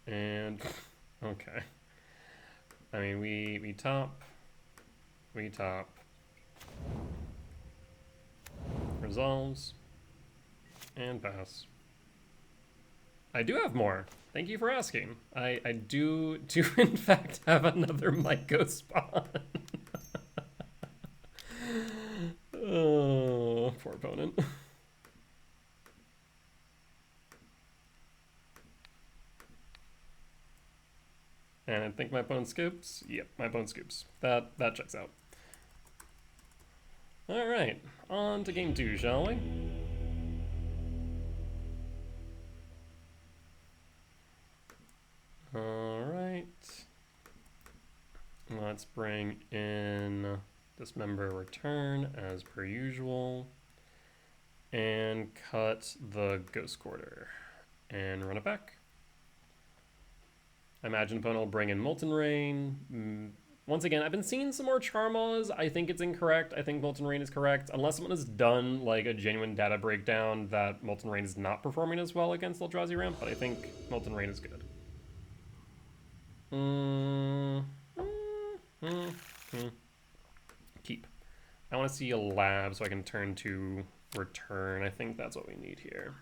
And okay. I mean we top. We top. Resolves. And pass. I do have more. Thank you for asking. I do in fact have another Myco spawn. Oh, poor opponent. And I think my opponent scoops. Yep, my opponent scoops. That checks out. All right, on to game 2, shall we? Let's bring in Dismember Return as per usual. And cut the Ghost Quarter. And run it back. I imagine opponent will bring in Molten Rain. Once again, I've been seeing some more Charmaws. I think it's incorrect. I think Molten Rain is correct. Unless someone has done like a genuine data breakdown that Molten Rain is not performing as well against Eldrazi ramp, but I think Molten Rain is good. Keep. I want to see a lab so I can turn to return. I think that's what we need here.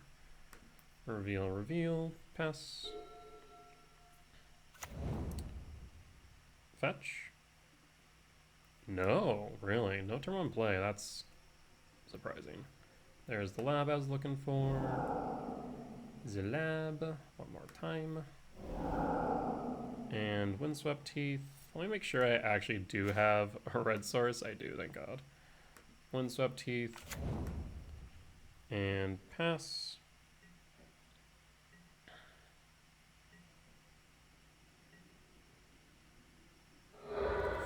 Reveal, reveal, pass. Fetch. No, really, no turn one play. That's surprising. There's the lab I was looking for. The lab, one more time. And Windswept Teeth. Let me make sure I actually do have a red source. I do, thank God. Windswept Teeth. And pass.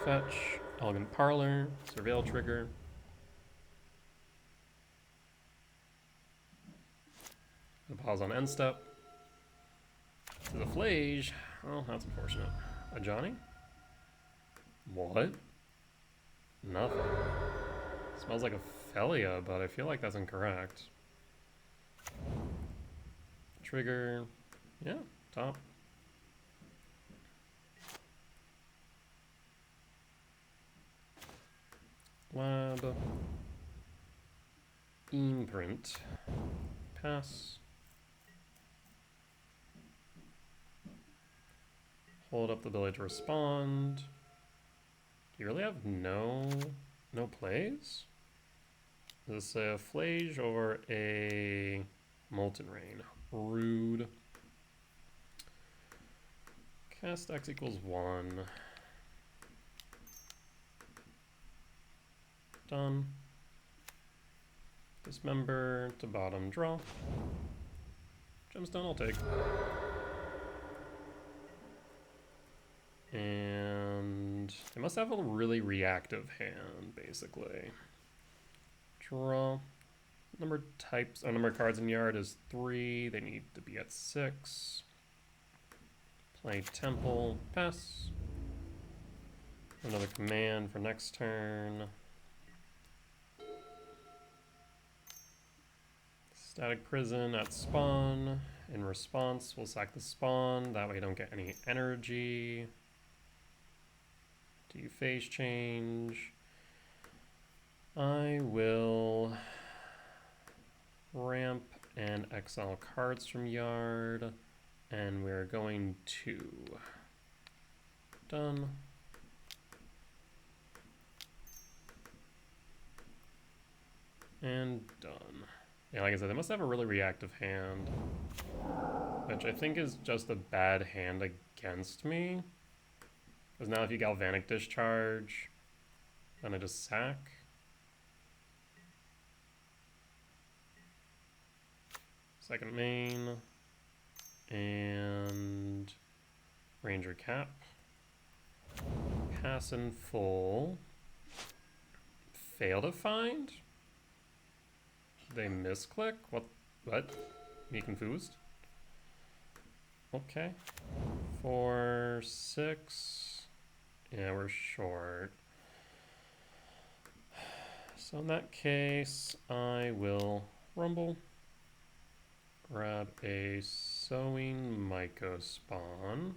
Fetch. Elegant Parlor. Surveil trigger. Pause on end step. To the Flage. Oh, that's unfortunate. A Johnny? What? Nothing. Smells like a Felia, but I feel like that's incorrect. Trigger. Yeah, top. Lab. Imprint. Pass. Hold up the ability to respond. Do you really have no plays? Is this a Flage or a Molten Rain? Rude. Cast X equals 1. Done. Dismember to bottom draw. Gemstone I'll take. And they must have a really reactive hand, basically. Draw. Number of cards in yard is 3. They need to be at 6. Play Temple. Pass. Another command for next turn. Static Prison at spawn. In response, we'll sack the spawn. That way you don't get any energy. Do you phase change? I will ramp and exile cards from yard. And we're going to... Done. And done. Yeah, like I said, they must have a really reactive hand, which I think is just a bad hand against me. Because now if you Galvanic Discharge, then I just sack. Second main. And Ranger Cap. Pass in full. Fail to find? They misclick? What? Me confused? Okay. 4, 6. Yeah, we're short. So in that case, I will rumble. Grab a Sowing Myco spawn.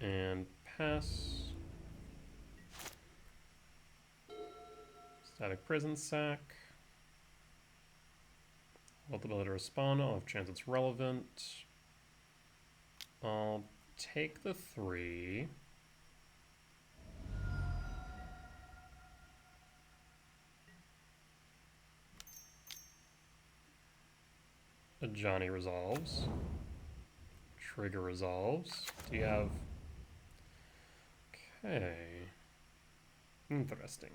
And pass. Static Prison sack. Ability to respond. I'll have chance it's relevant. I'll take the 3. A Johnny resolves. Trigger resolves. Do you have... Okay. Interesting.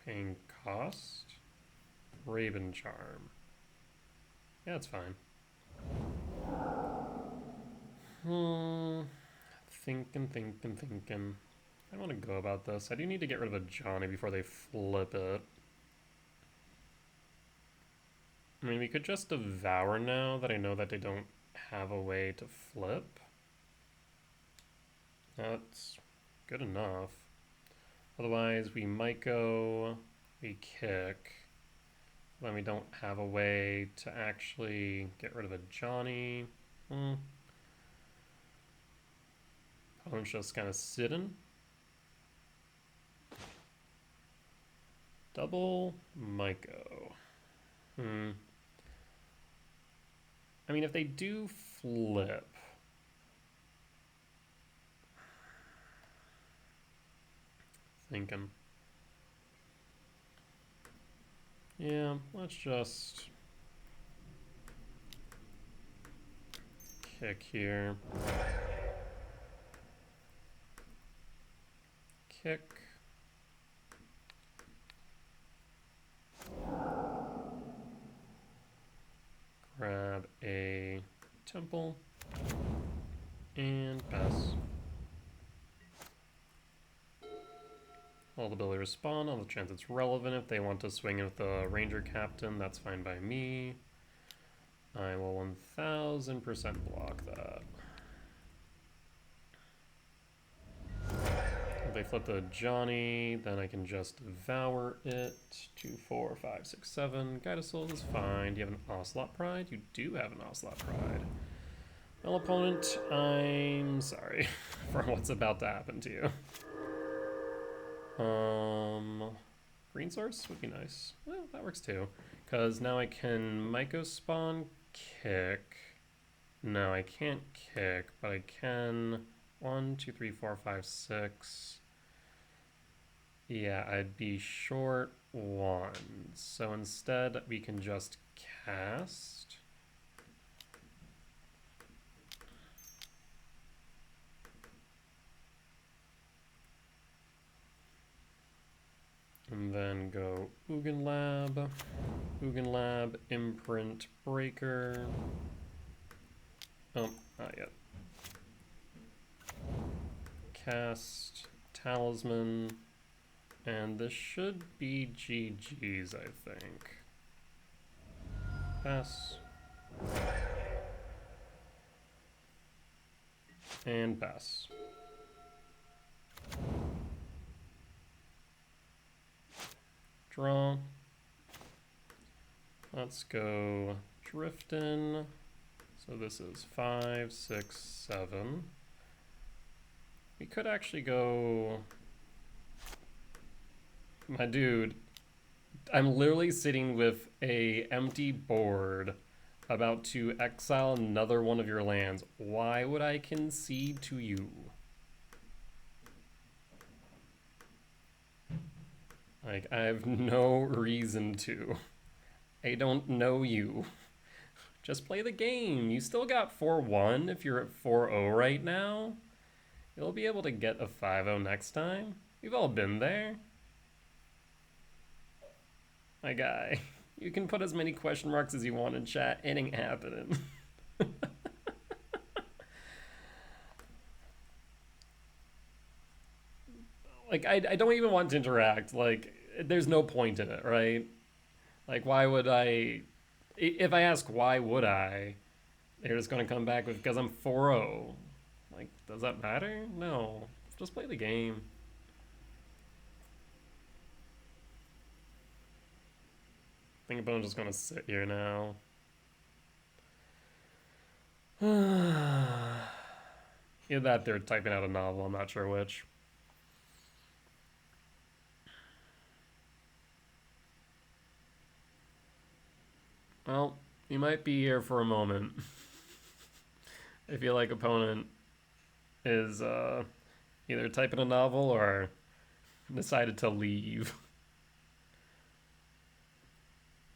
Paying cost. Raven Charm. Yeah, that's fine. Thinking. I want to go about this. I do need to get rid of a Johnny before they flip it. I mean, we could just Devour now that I know that they don't have a way to flip. That's good enough. Otherwise, we might go, we kick. Then we don't have a way to actually get rid of a Johnny. Opponent's just kind of sitting. Double MTGO. I mean, if they do flip, thinking. Yeah, let's just kick here. Kick. Grab a temple and pass. All the ability respond on the chance it's relevant. If they want to swing with the ranger captain, that's fine by me. I will 1000% block that. If they flip the Johnny, then I can just devour it. 2, 4, 5, 6, 7. Guide of Souls is fine. Do you have an Ocelot Pride? You do have an Ocelot Pride. Well, opponent, I'm sorry for what's about to happen to you. Green source would be nice. Well, that works too. Because now I can Myco spawn kick. No, I can't kick, but I can 1, 2, 3, 4, 5, 6. Yeah, I'd be short 1. So instead we can just cast. And then go Ugin Lab, Imprint Breaker. Oh, not yet. Cast Talisman, and this should be GG's, I think. Pass. And pass. Draw. Let's go Driftin. So this is 5, 6, 7. We could actually go... My dude, I'm literally sitting with a empty board about to exile another one of your lands. Why would I concede to you? Like, I have no reason to. I don't know you. Just play the game. You still got 4-1 if you're at 4-0 right now. You'll be able to get a 5-0 next time. We've all been there. My guy, you can put as many question marks as you want in chat. It ain't happening. Like, I don't even want to interact. Like, there's no point in it, right? Like, why would I... If I ask why would I, they're just going to come back with, because I'm 4-0. Like, does that matter? No. Just play the game. I think opponent's just going to sit here now. Either that, they're typing out a novel. I'm not sure which. Well, you might be here for a moment. I feel like opponent is either typing a novel or decided to leave.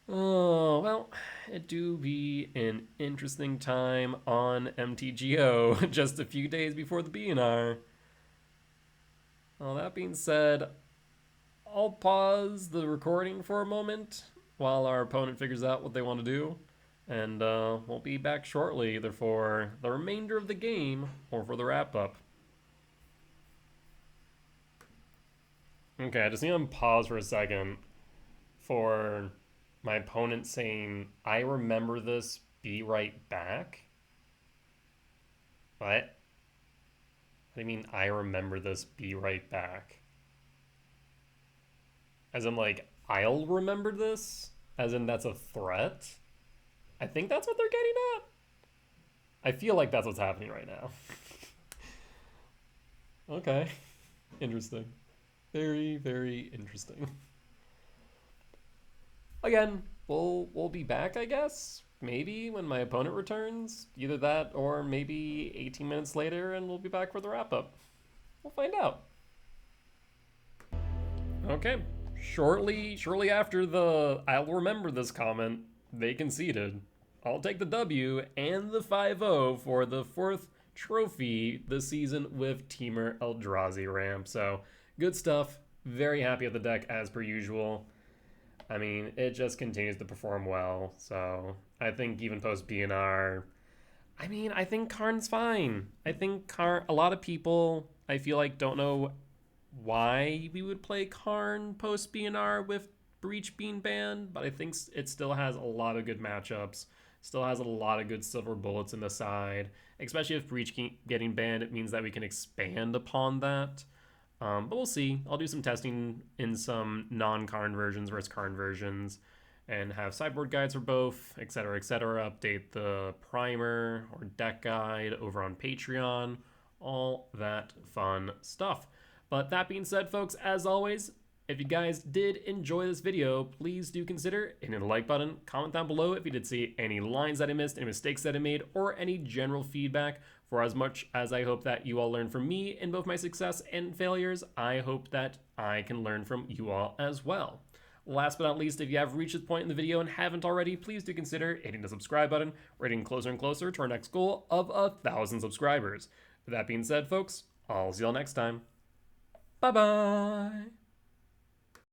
Oh, well, it do be an interesting time on MTGO just a few days before the BNR. Well, that being said, I'll pause the recording for a moment while our opponent figures out what they want to do. And we'll be back shortly, either for the remainder of the game or for the wrap-up. Okay, I just need to pause for a second for my opponent saying, I remember this, be right back. What? What do you mean, I remember this, be right back? As in, like, I'll remember this? As in, that's a threat? I think that's what they're getting at. I feel like that's what's happening right now. Okay. Interesting. Very, very interesting. Again, we'll be back, I guess. Maybe when my opponent returns. Either that or maybe 18 minutes later and we'll be back for the wrap-up. We'll find out. Okay. Shortly after the I'll remember this comment, they conceded. I'll take the W and the 5-0 for the fourth trophy this season with Temur Eldrazi ramp. So good stuff. Very happy with the deck as per usual. I mean, it just continues to perform well. So I think even post BNR, I mean, I think Karn's fine. I think Karn, a lot of people, I feel like, don't know why we would play Karn post BNR with Breach being banned, but I think it still has a lot of good matchups. Still has a lot of good silver bullets in the side, especially if Breach getting banned. It means that we can expand upon that. But we'll see. I'll do some testing in some non-Karn versions versus Karn versions and have sideboard guides for both, etc., etc. Update the primer or deck guide over on Patreon. All that fun stuff. But that being said, folks, as always, if you guys did enjoy this video, please do consider hitting the like button. Comment down below if you did see any lines that I missed, any mistakes that I made, or any general feedback. For as much as I hope that you all learn from me in both my success and failures, I hope that I can learn from you all as well. Last but not least, if you have reached this point in the video and haven't already, please do consider hitting the subscribe button. We're getting closer and closer to our next goal of 1,000 subscribers. With that being said, folks, I'll see y'all next time. Bye-bye.